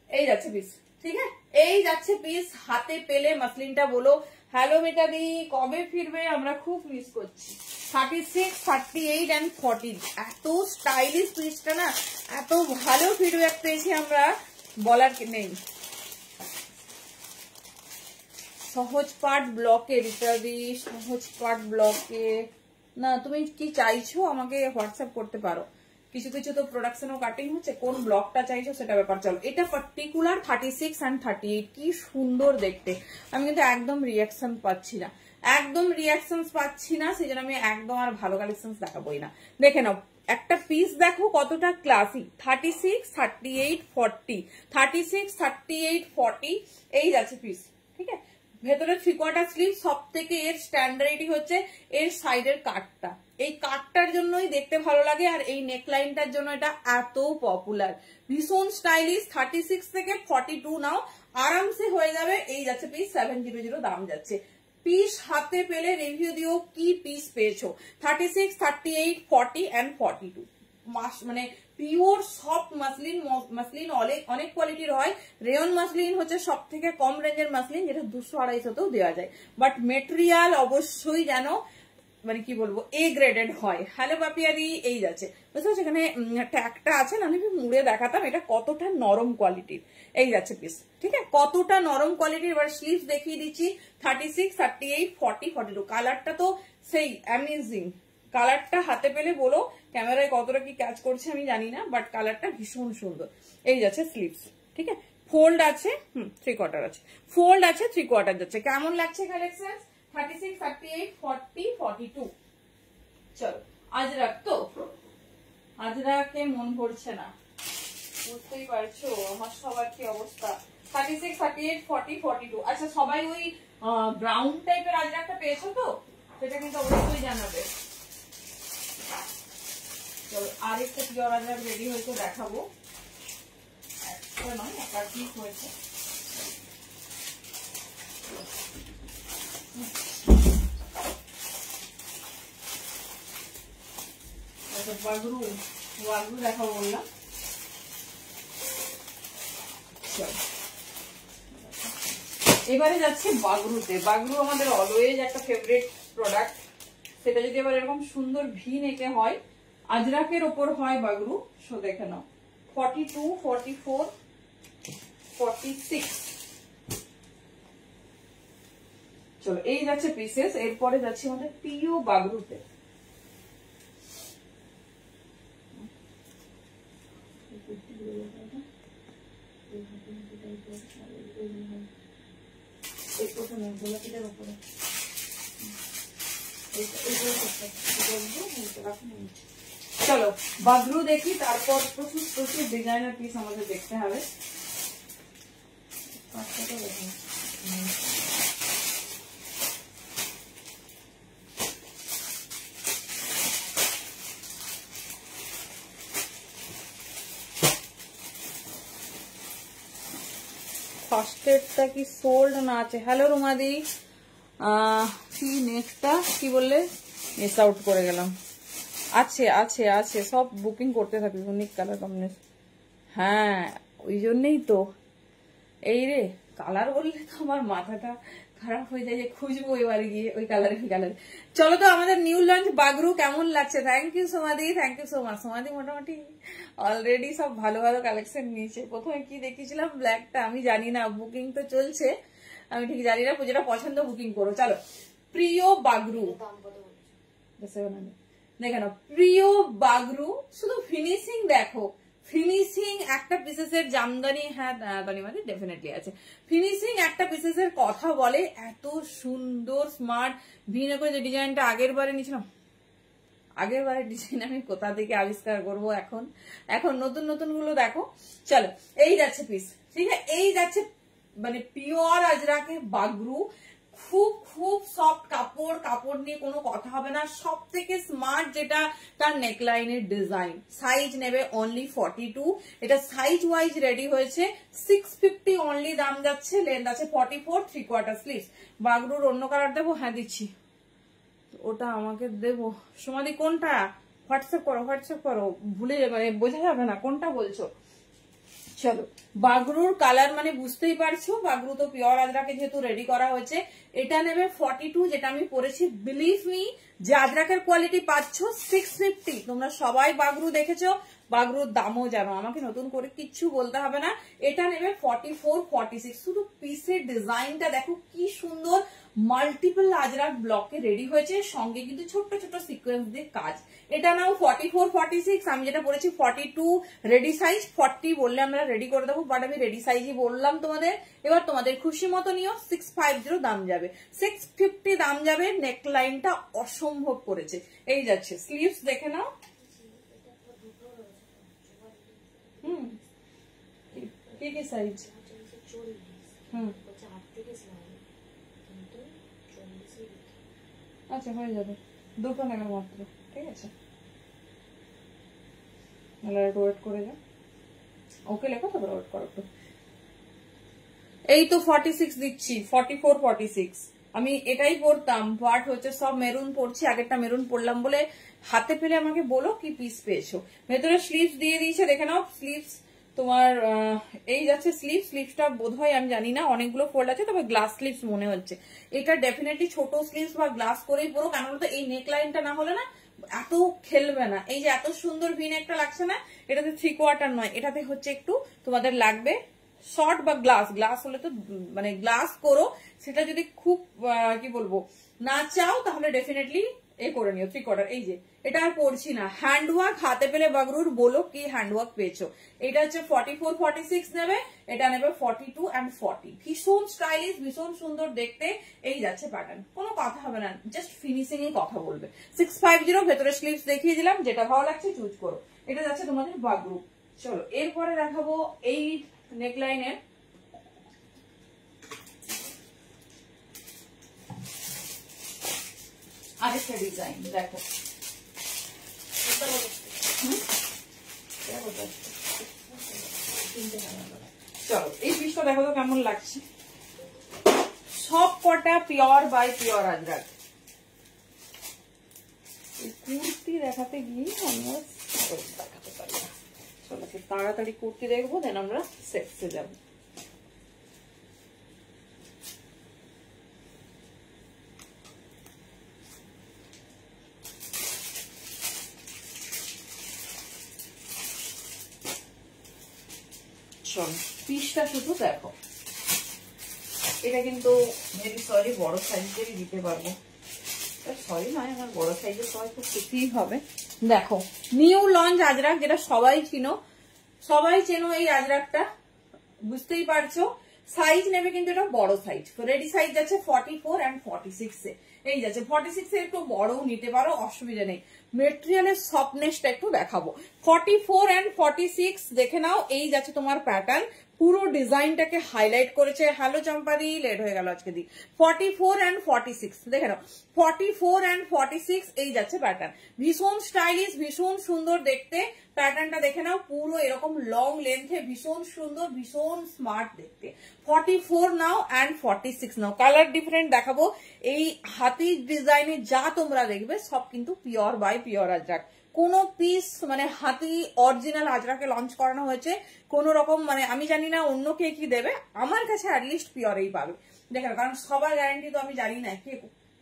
S1: এই যাচ্ছে পিস, ঠিক আছে। এই যাচ্ছে পিস, হাতে পেলে মাসলিনটা বলো হ্যালো মেটাদি, কবে ফিরবে, আমরা খুব মিস করছি। 36, 38 এন্ড 40, এত স্টাইলিশ পিসটা না, এত ভালো ফিডব্যাক পেয়েছি আমরা, বলার নেই। সহজ পাট ব্লকে রিটাদি, সহজ পাট ব্লকে না, তুমি কি চাইছো আমাকে হোয়াটসঅ্যাপ করতে পারো। কিছু কিছু তো প্রোডাকশন ও কাটিং হচ্ছে, কোন ব্লকটা চাইছো সেটা ব্যাপার। চলো, এটা পার্টিকুলার 36 এন্ড 38, কি সুন্দর দেখতে। আমি কিন্তু একদম রিয়াকশন পাচ্ছি না, একদম রিয়াকশন পাচ্ছি না, সেই জন্য আমি একদম আর ভালো কালেকশন দেখাবোই না। দেখে নাও, একটা পিস দেখো কতটা ক্লাসি। 36, 38, 40, 36, 38, 40, এই যাচ্ছে পিস, ঠিক আছে। ভেতরে 3/4 স্লিভ। সব থেকে এর স্ট্যান্ডার্ডই হচ্ছে এর সাইডের কাটটা, এই কাটটার জন্যই দেখতে ভালো লাগে, আর এই নেকলাইনটার জন্য এটা এত পপুলার, ভীষণ স্টাইলিশ। 36 থেকে 42 নাও, আরামসে হয়ে যাবে। এই যাচ্ছে পিস 700, দাম যাচ্ছে। পিস হাতে পেলে রিভিউ দিও কি পিস পেয়েছো। 36, 38, 40 এন্ড 42, মানে পিওর সফট মাসলিন, মাসলিন অনেক কোয়ালিটির হয়। রেয়ন মাসলিন হচ্ছে সব থেকে কম রেঞ্জের মাসলিন, যেটা 200-250তেও দেওয়া যায়, বাট মেটেরিয়াল অবশ্যই যেন মানে কি বলবো এ গ্রেডেড হয়। হ্যালো বাপিয়ারি, এই যাচ্ছে বুঝতে পারছো, এখানে ট্যাগটা আছে, না আমি মুড়ে দেখাতাম এটা কতটা নরম কোয়ালিটির। এই যাচ্ছে পিস, ঠিক আছে, কতটা নরম কোয়ালিটির। এবার স্লিভস দেখিয়ে দিচ্ছি 36, 38, 40, 42। কালারটা তো সেই অ্যামেজিং, কালারটা হাতে পেলে বলো ক্যামেরায় কতটা কি ক্যাচ করছে আমি জানি না, বাট কালারটা ভীষণ সুন্দর। এই যাচ্ছে স্লিভস, ঠিক আছে, ফোল্ড আছে, 3/4 আছে, ফোল্ড আছে, 3/4 যাচ্ছে। কেমন লাগছে কালেকশন? 36, 38, 40, 42। চলো আজরাক, তো আজরাকে মন ভরছে না, বুঝতেই পারছো আমার সবার কি অবস্থা। 36, 38, 40, 42। আচ্ছা সবাই ওই ব্রাউন টাইপের আজরাকটা পেয়েছো তো? সেটা কিন্তু অবশ্যই জানাবে। চলো আরেকটা পিওর আজরাক রেডি হয়েছে, দেখাবো। একটা নয়, একটা পিস হয়েছে। বাগরু বাগরু দেখাবো বললাম। এবারে যাচ্ছে বাগরুতে। বাগরু আমাদের অলওয়েজ একটা ফেভারিট প্রোডাক্ট। সেটা যদি এবার এরকম সুন্দর ভি নেকে হয়, আজরাকের ওপর হয় বাগরু। সো দেখে নাও 42, 44, 46। চলো এই যাচ্ছে পিসেস। এরপরে যাচ্ছে আমাদের পিও বাগরুতে। চলো বাগরু দেখি, তারপর প্রচুর প্রচুর ডিজাইনার পিস আমাদের দেখতে হবে। ফার্স্টেরটা কি সোল্ড না আছে? হ্যালো রুমাদি, কি নেক্সটটা কি বললে? মিস আউট করে গেলাম। আছে আছে আছে, সব বুকিং করতে থাকি। ইউনিক কালার কম্বিনেশন, হ্যাঁ ওই জন্যই তো। এই রে কালার বললে তো আমার মাথাটা খারাপ হয়ে যায়, যে খুঁজবো এবারে গিয়ে ওই কালারে কালারে। চলো তো আমাদের নিউ লঞ্চ বাগরু কেমন লাগছে? Thank you Somadi, thank you so much. Somadi মোটামুটি অলরেডি সব ভালো ভালো কালেকশন নিয়েছে। প্রথমে কি দেখিয়েছিলাম ব্ল্যাকটা, আমি জানি না, বুকিং তো চলছে, আমি ঠিক জানি না। যেটা পছন্দ বুকিং করো। চলো প্রিয় বাগরু দেখে নাও, প্রিয় বাগরু। শুধু ফিনিশিং দেখো, ফিনিশিং একটা পিসেসের জামদানি, হ্যাঁ দানি মানে ডেফিনেটলি আছে। ফিনিশিং একটা পিসেসের কথা বলে, এত সুন্দর স্মার্ট ভিন্ন করে যে ডিজাইনটা আগের বারে নিয়েছিলাম। আগের বারের ডিজাইন আমি কোথা থেকে আবিষ্কার করব এখন, এখন নতুন নতুন গুলো দেখো। চলো এই যাচ্ছে পিস, ঠিক আছে, এই যাচ্ছে মানে পিওর আজরাকে বাগরু। খুব খুব সফট কাপড়, কাপড় নিয়ে কোনো কথা হবে না। সব থেকে স্মার্ট যেটা তার নেকলাইনের ডিজাইন। সাইজ নেবে অনলি 42। এটা সাইজ ওয়াইজ রেডি হয়েছে। 650 অনলি দাম যাচ্ছে। লেন্থ আছে 44, 3/4 স্লিভস। বাগরুর অন্য কালার দেবো? হ্যাঁ দিচ্ছি, ওটা আমাকে দেবো। সোমাদি কোনটা? হোয়াটসঅ্যাপ করো, হোয়াটসঅ্যাপ করো, ভুলে মানে বোঝা যাবে না কোনটা বলছো। চলো বাগরুর কালার মানে বুঝতেই পারছো, বাগরু তো পিওর আজরাকে যেহেতু রেডি করা হয়েছে। এটা নেবে 42, যেটা আমি পরেছি। বিলিভ মি যে আজরাকের কোয়ালিটি পাচ্ছ 650। তোমরা সবাই বাগরু দেখেছো, বাগরুর দামও জানো, আমাকে নতুন করে কিচ্ছু বলতে হবে না। এটা নেবে 44, 46। শুধু পিসের ডিজাইনটা দেখো কি সুন্দর, মাল্টিপল আজরাক ব্লকে রেডি হয়েছে, সঙ্গে কিন্তু ছোট্ট ছোট্ট সিকোয়েন্স দিয়ে কাজ। এটা নাও 44, 46। আমি যেটা পরেছি 42 রেডি সাইজ। 40 বললে আমরা রেডি করে দেবো, বাট আমি রেডি সাইজই বললাম তোমাদের। এবার তোমাদের খুশি মতো নিও। 650 দাম যাবে, 650 দাম যাবে। নেক লাইনটা অসম্ভব করেছে। এই যাচ্ছে স্লিভস দেখে নাও। কি কি সাইজ? আচ্ছা হয়ে যাবে, দুটো নেবে মাত্র, ঠিক আছে। ওয়েট করে যা, ওকে লেখো তারপর ওয়েট করো। এই তো 46 দিচ্ছি, 44, 46। আমি এটাই পরতাম, বাট হচ্ছে সব মেরুন পরছি, আগেরটা মেরুন পরলাম বলে। হাতে পেলে আমাকে বলো কি পিস পেয়েছো। ভেতরে স্লিভস দিয়ে দিয়েছে, দেখে নাও স্লিভস তোমার এই যাচ্ছে স্লিভসটা বোধহয় আমি জানি না, অনেকগুলো ফোল্ড আছে, তবে গ্লাস স্লিভস মনে হচ্ছে। এটা ডেফিনেটলি ছোট স্লিভস বা গ্লাস করেই পরো, কেন বলতো এই নেক লাইনটা না হলে না এত খেলবে না। এই যে এত সুন্দর ভি নেকটা লাগছে না, এটাতে 3/4 নয়, এটাতে হচ্ছে একটু তোমাদের লাগবে শর্ট বা গ্লাস হলে তো মানে গ্লাস করো। সেটা যদি খুব কি বলবো না চাও তাহলে ডেফিনেটলি এ করে নিও 3/4। এই যে এটা আর পড়ছি না। হ্যান্ডওয়ার্ক হাতে পেলে বাগরুর বলো কি হ্যান্ডওয়ার্ক পেয়েছো। এটা হচ্ছে 44-46 নেবে, এটা নেবে 42 and 40। ভীষণ স্টাইলিশ, ভীষণ সুন্দর দেখতে। এই যাচ্ছে প্যাটার্ন, কোনো কথা হবে না, জাস্ট ফিনিশিং এ কথা বলবে। 650 ভেতরে স্লিভস দেখিয়ে দিলাম, যেটা ভালো লাগছে চুজ করো। এটা যাচ্ছে তোমাদের বাগরু। চলো এরপরে দেখাবো এই নেকলাইনের আরেকটা ডিজাইন। দেখো চলো এই পিসটা দেখো তো কেমন লাগছে। সব কটা pure by pure Ajrak. Kurti দেখাতে গিয়ে আমরা দেখাতে পারি না। চলো তাড়াতাড়ি কুর্তি দেখবো, দেন আমরা সেক্সে যাবো। পিসটা শুধু দেখো, এটা কিন্তু মেবি সরি বড় সাইজেরই দিতে পারবো, সরি নয় আমার বড় সাইজের সবাই খুব খুশিই হবে। দেখো নিউ লঞ্চ আজরাক, যেটা সবাই চিনো, সবাই চেনো এই আজরাকটা, বুঝতেই পারছো। সাইজ নেবে কিন্তু এটা বড় সাইজ, রেডি সাইজ যাচ্ছে 44 and 46 এ। এই যাচ্ছে 46 এ, একটু বড়ও নিতে পারো, অসুবিধা নেই। মেটেরিয়ালের সফটনেসটা একটু দেখাবো। 44 and 46 দেখে নাও। এই যাচ্ছে তোমার প্যাটার্ন, পুরো ডিজাইনটাকে হাইলাইট করেছে। হ্যালো চম্পাদি, লেট হয়ে গেল আজকে দি। 44 and 46 দেখে নাও, 44 and 46 এই যাচ্ছে প্যাটার্ন। ভীষণ স্টাইলিশ, ভীষণ সুন্দর দেখতে। প্যাটার্নটা দেখে নাও, পুরো এরকম লং লেন্থে, ভীষণ সুন্দর, ভীষণ স্মার্ট দেখতে। 44 নাও and 46 নাও। কালার ডিফারেন্ট দেখাবো। এই হাতির ডিজাইনে যা তোমরা দেখবে সব কিন্তু পিওর বাই পিওর আজরাক। কোন পিস মানে হাতি অরিজিনাল আজরাকে লঞ্চ করানো হয়েছে, কোন রকম মানে আমি জানি না অন্য কে কি দেবে, আমার কাছে অ্যাটলিস্ট পিওরেই পাবে। দেখেন, কারণ সবার গ্যারান্টি তো আমি জানি না কে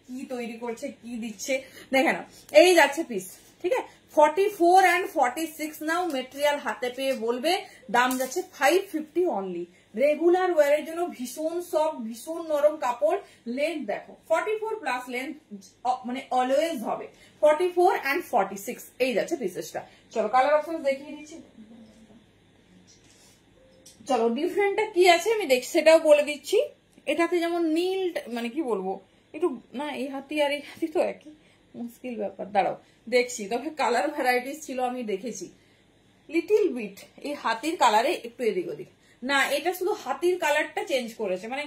S1: কি তৈরি করছে, কি দিচ্ছে। দেখে নাও এই যাচ্ছে পিস, ঠিক আছে। 44 and 46 নাও। মেটেরিয়াল হাতে পেয়ে বলবে। দাম যাচ্ছে 550 অনলি। রেগুলার ওয়ারের জন্য ভীষণ সফট, ভীষণ নরম কাপড়। লেন্থ দেখো 44 প্লাস লেন্থ মানে অলওয়েজ হবে। 44 and 46 এই যাচ্ছে পিসেসটা। চলো কালার অপশন দেখিয়ে দিচ্ছি। চলো ডিফারেন্টটা কি আছে আমি দেখি, সেটাও বলে দিচ্ছি। এটাতে যেমন নীল মানে কি বলবো একটু না, এই হাতি আর এই হাতি তো একই, মুশকিল ব্যাপার। দাঁড়াও দেখছি, তবে কালার ভ্যারাইটিস ছিল আমি দেখেছি লিটিল বিট। এই হাতির কালারে একটু এদিক ওদিক না, এটা শুধু হাতির কালারটা চেঞ্জ করেছে, মানে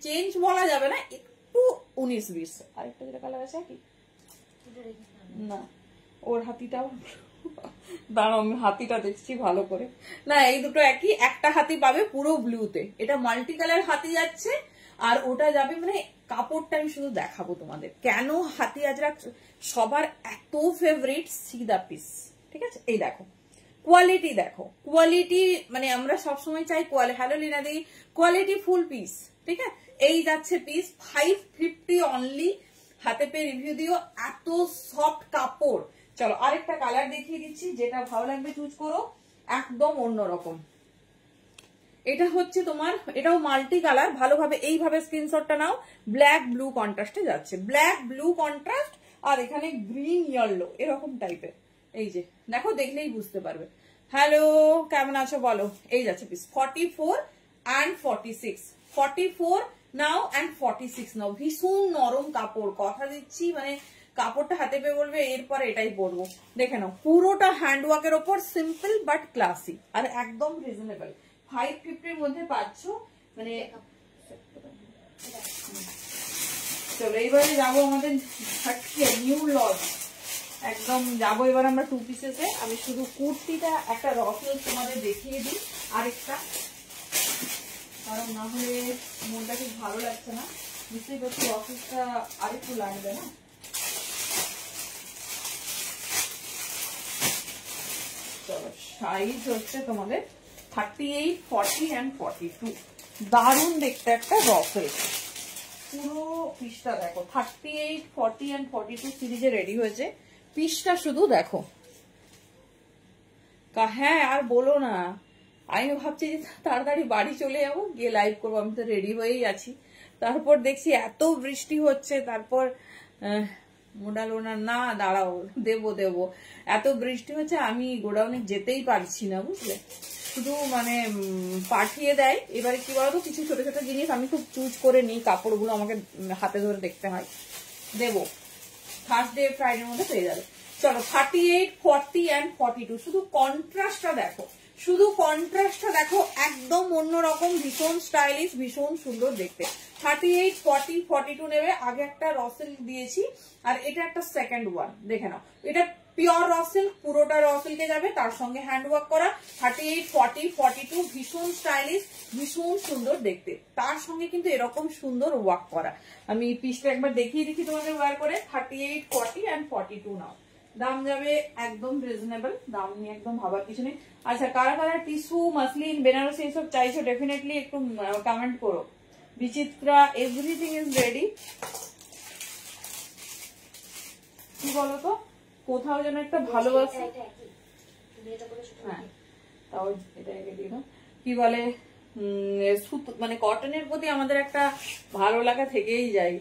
S1: চেঞ্জ বলা যাবে না, একটু 19-20। আরেকটা যেটা কালার আছে কি না, ওর হাতিটাও দাঁড়াও আমি হাতিটা দেখছি ভালো করে। না এই দুটো একই, একটা হাতি পাবে পুরো ব্লুতে, এটা মাল্টি কালার হাতি যাচ্ছে, আর ওটা যাবে মানে কাপড়টা আমি শুধু দেখাবো তোমাদের কেন হাতি আজরাক সবার এত ফেভারিট। সি দা পিস, ঠিক আছে। এই দেখো কোয়ালিটি, দেখো কোয়ালিটি, মানে আমরা সবসময় চাই quality. Hello Linadi, quality full piece, ঠিক আছে। এই যাচ্ছে পিস 550 অনলি। হাতে পেয়ে রিভিউ দিও, এত সফট কাপড়। চলো আরেকটা কালার দেখিয়ে দিচ্ছি, যেটা ভালো লাগবে চুজ করো, একদম অন্যরকম। এটা হচ্ছে তোমার, এটাও মাল্টি কালার, ভালোভাবে এইভাবে স্ক্রিনশটটা নাও। ব্ল্যাক ব্লু কন্ট্রাস্টে যাচ্ছে, ব্ল্যাক ব্লু কন্ট্রাস্ট, আর এখানে গ্রিন ইয়েলো এরকম টাইপের। এই যে দেখো, দেখলেই বুঝতে পারবে। হ্যালো কেমন আছো বলো। এই যাচ্ছে পিস 44 and 46, 44 নাও and 46 নাও। ভীষণ নরম কাপড়, কথা দিচ্ছি, মানে কাপড়টা হাতে পেয়ে বলবে এরপরে এটাই পরবো। দেখে নাও পুরোটা হ্যান্ডওয়ার্কের ওপর, সিম্পল বাট ক্লাসি, আর একদম রিজনেবল। 550 এর মধ্যে পাচ্ছ, মানে চলো এইবারে যাবো আমাদের নিউ লঞ্চ, একদম যাবো এবার আমরা 2 পিসেসে। আমি শুধু কুর্তিটা একটা রফেল তোমাদের দেখিয়ে দিই আরেকটা, কারণ না হলে মনটা খুব ভালো লাগছে না। বুঝতেই পারছি অফিসটা আরেকটু লাগবে না। চলো, সাইজ হচ্ছে তোমাদের 38, 40 and 42। দারুণ দেখতে একটা রফেল। পুরো পিসটা দেখো, 38, 40 and 42 সিরিজে রেডি হয়েছে। পিসটা শুধু দেখো। হ্যাঁ আর বলো না, আমি ভাবছি যে তাড়াতাড়ি বাড়ি চলে যাবো, গিয়ে লাইভ করবো। আমি তো রেডি হয়েই আছি। তারপর দেখছি এত বৃষ্টি হচ্ছে, তারপর মোডাল ওনার না দাঁড়াও, দেবো এত বৃষ্টি হচ্ছে, আমি গোডাউনে যেতেই পারছি না, বুঝলে। শুধু মানে পাঠিয়ে দেয়। এবারে কি বলতো, কিছু ছোট ছোট জিনিস আমি খুব চুজ করে নিই, কাপড়গুলো আমাকে হাতে ধরে দেখতে হয়। দেবো থার্সডে ফ্রাইডের মধ্যে পেয়ে যাবে। চলো, 38, 40 and 42। শুধু কন্ট্রাস্টটা দেখো, শুধু কন্ট্রাস্টটা দেখো, একদম অন্যরকম, ভীষণ স্টাইলিশ, ভীষণ সুন্দর দেখতে। 38, 40, 42 নেবে। আগে একটা রসেল দিয়েছি, আর এটা একটা সেকেন্ড ওয়ান, দেখে নাও। এটা পিওর রসেল, পুরোটা রসেলকে যাবে, তার সঙ্গে হ্যান্ড ওয়ার্ক করা। 38, 40, 42 ভীষণ স্টাইলিশ, ভীষণ সুন্দর দেখতে। তার সঙ্গে কিন্তু এরকম সুন্দর ওয়ার্ক করা। আমি পিসটা একবার দেখিয়ে দিচ্ছি তোমাদের ওয়ার করে। 38, 40 and 42 নাও। দাম যাবে একদম রিজনেবল, দাম নিয়ে একদম ভাবার কিছু নেই। আচ্ছা, কারা কারা টিস্যু, মাসলিন, বেনারসি এইসব চাইছো ডেফিনেটলি একটু কমেন্ট করো। বিচিত্রা, এভরিথিং ইজ রেডি। কি বলতো, কোথাও যেন একটা ভালোবাসা। হ্যাঁ, তাও এটা দিয়ে দাও। কি বলে, সুতো মানে কটনের প্রতি আমাদের একটা ভালো লাগা থেকেই যায়।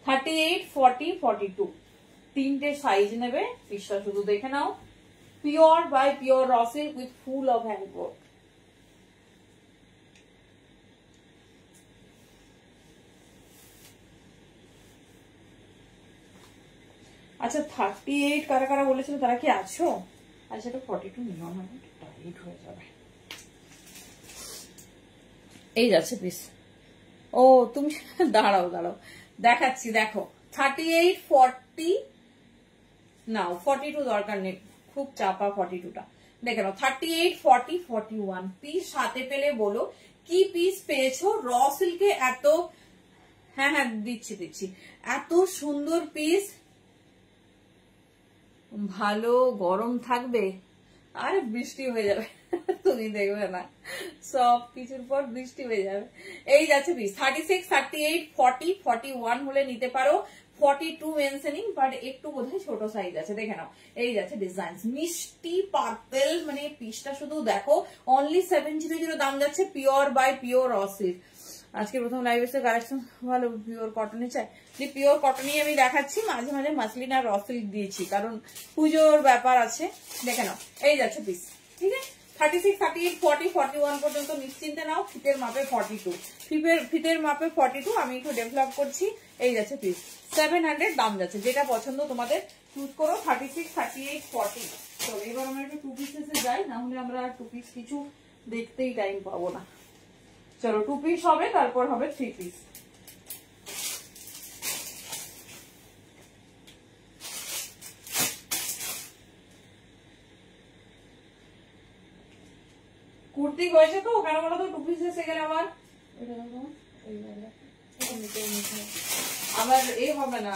S1: 38, 40, 42 তিনটে সাইজ নেবে। পিসটা শুধু দেখে নাও, পিওর বাই পিওর রসিল with full of hand work. আচ্ছা, 38 কারা কারা বলেছিল, তারা কি আছো? আচ্ছা, এটা 42 নিও না, টাইট হয়ে যাবে। এই যাচ্ছে পিস। ও তুমি দাঁড়াও দেখাচ্ছি, দেখো। 38, 40 নাও, 42 দরকার নেই, খুব চাপা 42টা। দেখে নাও, 38, 40, 41 পিস হাতে পেলে বলো কি পিস পেয়েছো। র সিল্কে এত, হ্যাঁ দিচ্ছি, এত সুন্দর পিস। ভালো গরম থাকবে, আর বৃষ্টি হয়ে যাবে, তুমি দেখবে না, সব কিছুর পর বৃষ্টি হয়ে যাবে। এই যাচ্ছে পিস। 36, 38, 40, 41 হলে নিতে পারো। 42 মেনশনিং, বাট একটু বোধহয় ছোট সাইজ আছে, দেখে নাও। এই যাচ্ছে ডিজাইন, মিষ্টি পার্পেল, মানে পিসটা শুধু দেখো। অনলি 700 দাম যাচ্ছে, পিওর বাই পিওর রসিল্ক। আজকে প্রথম লাইভ এসে কালেকশন ভালো, পিওর কটনে চাই। যে পিওর কটনই আমি দেখাচ্ছি, মাঝে মাঝে মাসলিন আর রসিল্ক দিয়েছি, কারণ পুজোর ব্যাপার আছে। দেখে নাও, এই যাচ্ছে পিস, ঠিক আছে। 36, 38, 40, 41 পর্যন্ত নিশ্চিন্তে নাও। ফিতের মাপে 42, ফিতের মাপে 42 আমি একটু ডেভেলপ করছি। এই যাচ্ছে পিস, 700 দাম যাচ্ছে। যেটা পছন্দ তোমাদের চুজ করো। 36, 38, 40। তো এবার আমরা একটু 2 পিসেসে যাই, না হলে আমরা 2 পিস কিছু দেখতেই টাইম পাবো না। চলো, 2 পিস হবে, তারপর হবে 3 পিস। কুর্তি হয়েছে তো, কেন বলো তো 2 পিস এসে গেলে আবার এ হবে না।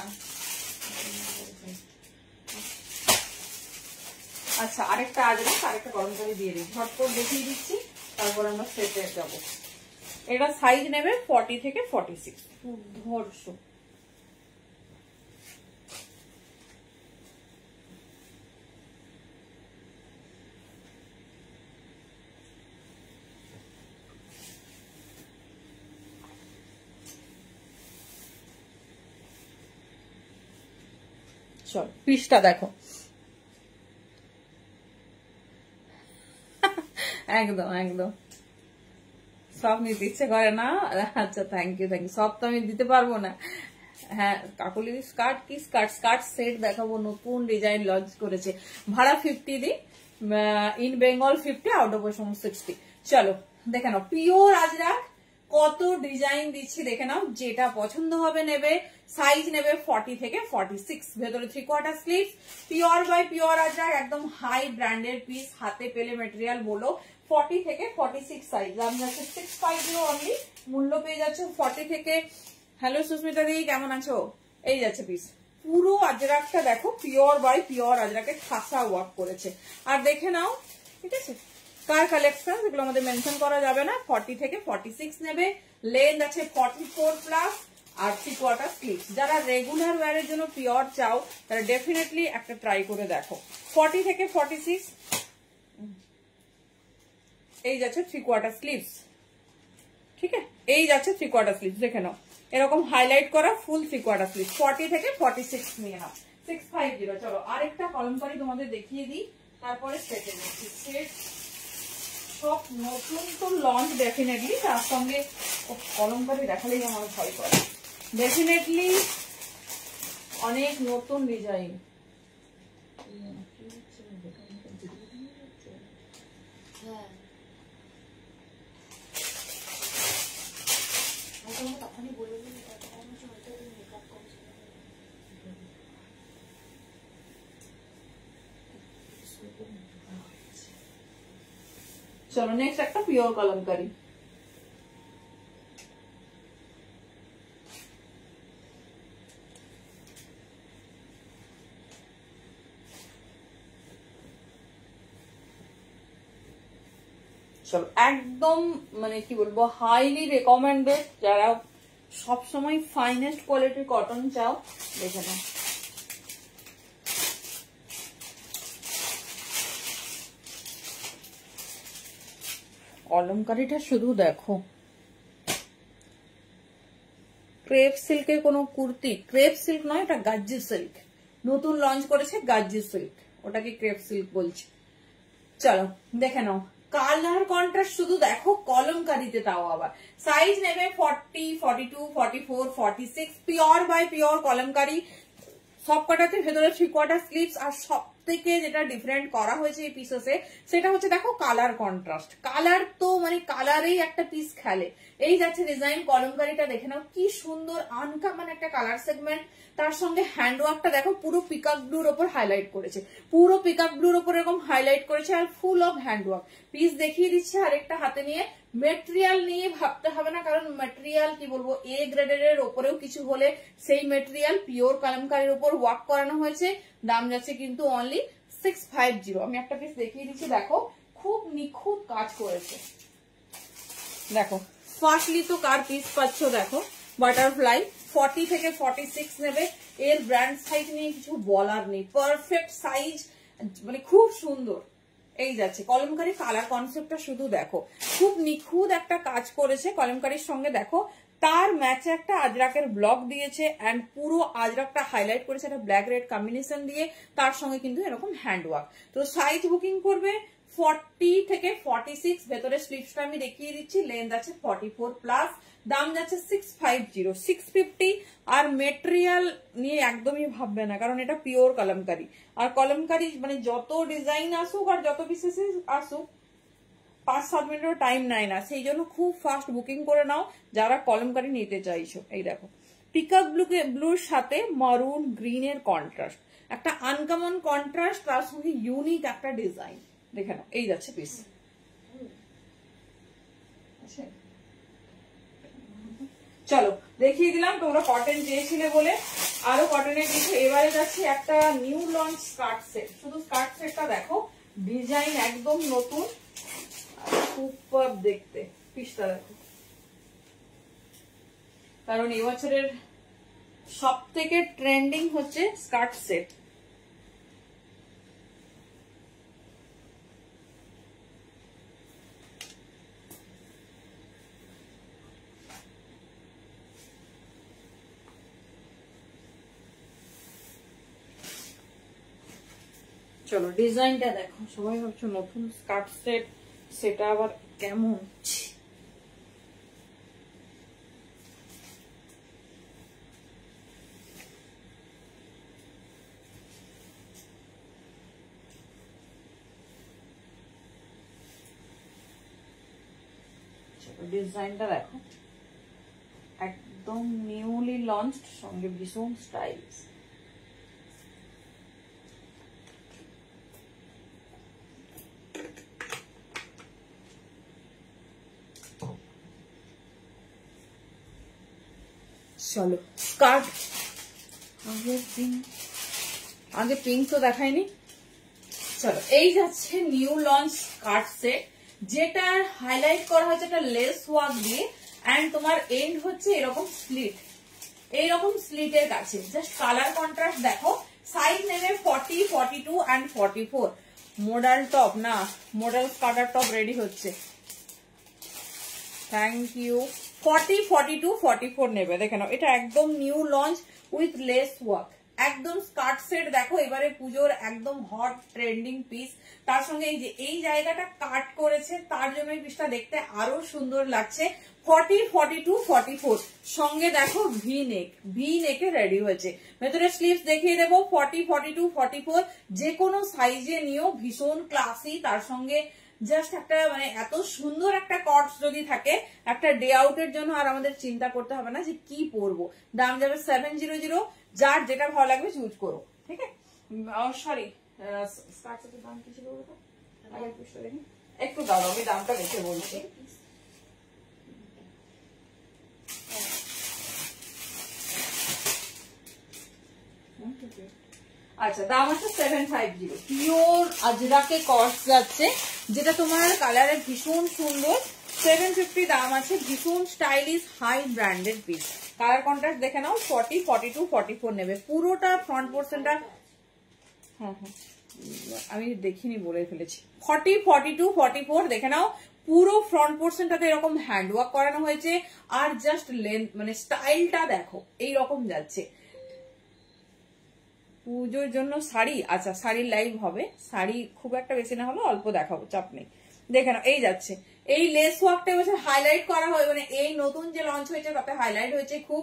S1: আচ্ছা, আরেকটা আসবে, আরেকটা গরম করে দিয়ে দিই, ঝটপট দেখিয়ে দিচ্ছি, তারপর আমরা সেটে যাবো। এটা সাইজ নেবে 40 থেকে 46। ধর্ষ চল, পিসটা দেখো, একদম সব নিতে ইচ্ছে করে না। আচ্ছা, থ্যাংক ইউ। সব তো আমি দিতে পারবো না। হ্যাঁ, কাকুলি স্কার্ট, কি স্কার্ট সেট দেখাবো, নতুন ডিজাইন লঞ্চ করেছে। ভাড়া 50 দি, ইন বেঙ্গল 50, আউট অফ 60। চলো দেখে নাও, পিওর আজরাক, কত ডিজাইন দিচ্ছি দেখে নাও, যেটা পছন্দ হবে নেবে। সাইজ নেবে 40 থেকে 46, ভেতরে 3/4 sleeve, pure by pure Ajrak, একদম হাই ব্র্যান্ডের পিস, হাতে পেলে মেটেরিয়াল বলো। 40 থেকে 46 সাইজ, দাম যাচ্ছে 650 অনলি, মূল্য পেয়ে যাচ্ছে 40 থেকে। হ্যালো সুস্মিতা দি, কেমন আছো? এই যাচ্ছে পিস, পুরো আজরাকটা দেখো, পিওর বাই পিওর আজরাকে খাসা ওয়ার্ক করেছে। আর দেখে নাও, ঠিক আছে, কার কালেকশন এগুলো আমাদের মেনশন করা যাবে না। 40 থেকে 46 নেবে, লেন্থ আছে 44 প্লাস, আর 3/4 স্লিভস। যারা রেগুলার ওয়্যারের জন্য পিওর চাও তারা ডেফিনেটলি একটা ট্রাই করে দেখো। 40 থেকে 46, এই যাচ্ছে 3/4 স্লিভস, ঠিক আছে, এই যাচ্ছে 3/4 স্লিভস, দেখে নাও এরকম হাইলাইট করা ফুল 3/4 স্লিভ। 40 থেকে 46 নিয়ে নাও, 650। চলো আরেকটা কলমকারি তোমাদের দেখিয়ে দিই, তারপরে সেটে নিচ্ছি। সেট সব নতুন তো লঞ্চ ডেফিনেটলি, তার সঙ্গে কলমকারি দেখালেই আমার ভয় করে। ডেফিনেটলি অনেক নতুন ডিজাইন। চলো নেক্সট একটা পিওর কলমকারি। চলো একদম মানে কি বলবো, হাইলি রেকমেন্ডেড, যারা সবসময় ফাইনেস্ট কোয়ালিটির কটন চাও, দেখে নাও। কলমকারিটা শুধু দেখো, ক্রেপ সিল্কের কোনো কুর্তি, ক্রেপ সিল্ক নয়, এটা গাজ্জি সিল্ক, নতুন লঞ্চ করেছে গাজ্জি সিল্ক, ওটাকে ক্রেপ সিল্ক বলছে। চলো দেখে নাও, কালার কন্ট্রাস্ট শুধু দেখো কলমকারিতে, তাও আবার সাইজ নেবে 40, 42, 44, 46, পিওর বাই পিওর কলমকারি। সব কটাতে ভেতরে 3/4 স্লিভস। আর সব থেকে যেটা ডিফারেন্ট করা হয়েছে এই পিসেসে, সেটা হচ্ছে দেখো কালার কন্ট্রাস্ট। কালার তো মানে কালারেই একটা পিস খেলে। এই যাচ্ছে ডিজাইন, কলমকারিটা দেখে নাও কি সুন্দর আনকমন একটা কালার সেগমেন্ট। তার সঙ্গে হ্যান্ডওয়ার্কটা দেখো, পুরো পিকক ব্লুর ওপর হাইলাইট করেছে, পুরো পিকক ব্লুর ওপর এরকম হাইলাইট করেছে, আর ফুল অফ হ্যান্ডওয়ার্ক। পিস দেখিয়ে দিচ্ছে আরেকটা হাতে নিয়ে। মেটেরিয়াল নিয়ে ভাবতে হবে না, কারণ মেটেরিয়াল কি বলবো, এ গ্রেডের ওপরেও কিছু হলে সেই মেটেরিয়াল পিওর কলমকারির উপর ওয়ার্ক করানো হয়েছে। দাম যাচ্ছে কিন্তু অনলি 650। আমি একটা পিস দেখিয়ে দিচ্ছি, দেখো খুব নিখুঁত কাজ করেছে। দেখো ফার্স্টলি তো কার পিস পাচ্ছ, দেখো বাটারফ্লাই। 40 থেকে 46 নেবে, এর ব্র্যান্ড সাইজ নিয়ে কিছু বলার নেই, পারফেক্ট সাইজ, মানে খুব সুন্দর। এই যাচ্ছে কলমকারি, কালার কনসেপ্টটা শুধু দেখো, খুব নিখুঁত একটা কাজ করেছে কলমকারির সঙ্গে। দেখো তার ম্যাচে একটা আজরাকের ব্লক দিয়েছে, এন্ড পুরো আজরাকটা হাইলাইট করেছে একটা ব্ল্যাক রেড কম্বিনেশন দিয়ে, তার সঙ্গে কিন্তু এরকম হ্যান্ডওয়ার্ক। তো সাইজ বুকিং করবে 40 থেকে 46, ভেতরে স্লিভসটা আমি দেখিয়ে দিচ্ছি, লেন্থ আছে 44 প্লাস, দাম যাচ্ছে 650, 650। আর মেটেরিয়াল নিয়ে একদমই ভাববে না, কারণ এটা পিওর কলমকারি। আর কলমকারি মানে যত ডিজাইন আসুক আর যত পিসেস আসুক, 5-7 মিনিটের টাইম নেয় না, সেই জন্য খুব ফাস্ট বুকিং করে নাও যারা কলমকারি নিতে চাইছো। এই দেখো পিকক ব্লুর সাথে মারুন গ্রিনের কন্ট্রাস্ট, একটা আনকমন কন্ট্রাস্ট, তার সঙ্গে ইউনিক একটা ডিজাইন, দেখে নাও। এই যাচ্ছে পিস। চলো দেখিয়ে দিলাম, তোমরা কটন চেয়েছিলে বলে আরো কটনের কিছু। এবারে যাচ্ছে একটা নিউ লঞ্চ স্কার্ট সেট। শুধু স্কার্ট সেটটা দেখো, ডিজাইন একদম নতুন, সুপার দেখতে। পিসটা দেখো, কারণ এবছরের সব থেকে ট্রেন্ডিং হচ্ছে স্কার্ট সেট। চলো ডিজাইনটা দেখো, সবাই ভাবছো নতুন স্কার্ট সেট, সেটা আবার কেমন। ডিজাইনটা দেখো, একদম নিউলি লঞ্চড, সঙ্গে ভীষণ স্টাইলিশ। চলো স্কার্ট, আগে পিঙ্ক তো দেখায়নি। চলো এই যাচ্ছে নিউ লঞ্চ স্কার্ট সেট, যেটার হাইলাইট করা হয়েছে একটা লেস ওয়ার্ক দিয়ে, এন্ড তোমার এন্ড হচ্ছে এরকম স্লিট, এইরকম স্লিটের কাছে। জাস্ট কালার কন্ট্রাস্ট দেখো। সাইজ নেবে 40, 42 and 44। মডেল টপ না, মডেল স্কার্টার টপ রেডি হচ্ছে। Thank you. 40, 42, 44 নেবে। দেখে নাও, এটা একদম new launch with lace work, একদম স্কার্ট সেট। দেখো এবারে পুজোর একদম হট ট্রেন্ডিং পিস, তার সঙ্গে এই যে এই জায়গাটা কাট করেছে, তার জন্য এই পিসটা দেখতে আরো সুন্দর লাগছে। 40, 42, 44 সঙ্গে দেখো ভি নেক, ভি নেকে রেডি হয়েছে। ভেতরে স্লিভস দেখিয়ে দেবো। 40, 42, 44 যে কোনো সাইজে নিও, ভীষণ ক্লাসি। তার সঙ্গে জাস্ট একটা মানে এত সুন্দর একটা কটস যদি থাকে একটা ডে আউটের জন্য, আর আমাদের চিন্তা করতে হবে না যে কি পরবো। দাম যাবে 700। যার যেটা ভালো লাগবে চুজ করো, ঠিক আছে। সরি, স্কার্টের দাম কি ছিল বলতো? একটু দাও, আমি দামটা দেখে বলছি। আচ্ছা, দাম হচ্ছে 750। পিওর আজরাকে কস্ট যাচ্ছে, যেটা তোমার কালারে ভীষণ সুন্দর। 750 দাম আছে। ভীষণ stylish high branded piece. Colour contrast দেখে নাও। 40, 42, 44 নেবে। পুরোটা ফ্রন্ট পোর্শনটা, হ্যাঁ হ্যাঁ আমি দেখিনি বলে ফেলেছি। 40, 42, 44 দেখে নাও। পুরো ফ্রন্ট পোর্শনটাতে এরকম হ্যান্ড ওয়ার্ক করানো হয়েছে, আর জাস্ট লেন্থ মানে স্টাইলটা দেখো এইরকম যাচ্ছে। পুজোর জন্য শাড়ি, আচ্ছা শাড়ির লাইভ হবে। শাড়ি খুব একটা বেশি না হলো, অল্প দেখাবো, চাপ নেই। দেখে নাও, এই যাচ্ছে এই লেস ওয়ার্কটা হচ্ছে হাইলাইট করা হয়, মানে এই নতুন যে লঞ্চ হয়েছে তাতে হাইলাইট হয়েছে খুব।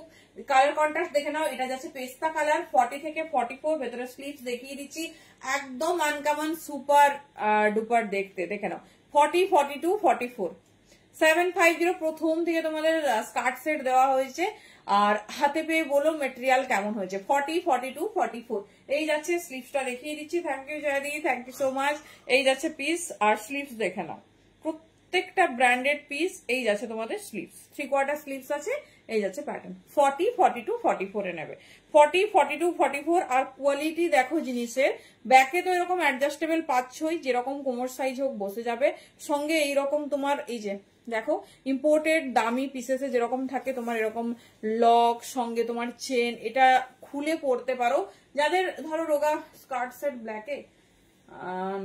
S1: কালার কন্ট্রাস্ট দেখে নাও। এটা যাচ্ছে পেস্তা কালার। 40 থেকে 44। ভেতরে স্লিভস দেখিয়ে দিচ্ছি, একদম আনকমন সুপার ডুপার দেখতে। দেখে নাও 40, 42, 44। 750 প্রথম থেকে তোমাদের স্কার্ট সেট দেওয়া হয়েছে। আর হাতে পেয়ে বলো মেটেরিয়াল কেমন হয়েছে। 40, 42, 44 এই যাচ্ছে। স্লিভসটা দেখিয়ে দিচ্ছি। Thank you Joydi, thank you so much. এই যাচ্ছে পিস, আর স্লিভস দেখে নাও, প্রত্যেকটা ব্র্যান্ডেড পিস। এই যাচ্ছে তোমাদের স্লিভস, 3/4 স্লিভস আছে। এই যাচ্ছে প্যাটার্ন। 40, 42, 44 এ নেবে। 40, 42, 44। আর কোয়ালিটি দেখো জিনিসের। ব্যাকে তো এরকম অ্যাডজাস্টেবল পাচ্ছই, যেরকম কোমর সাইজ হোক বসে যাবে। সঙ্গে এইরকম তোমার এই যে দেখো ইম্পোর্টেড দামি পিসেসে যেরকম থাকে তোমার এরকম লক, সঙ্গে তোমার চেন, এটা খুলে পরতে পারো। যাদের ধরো রোগা স্কার্ট সেট ব্ল্যাকে,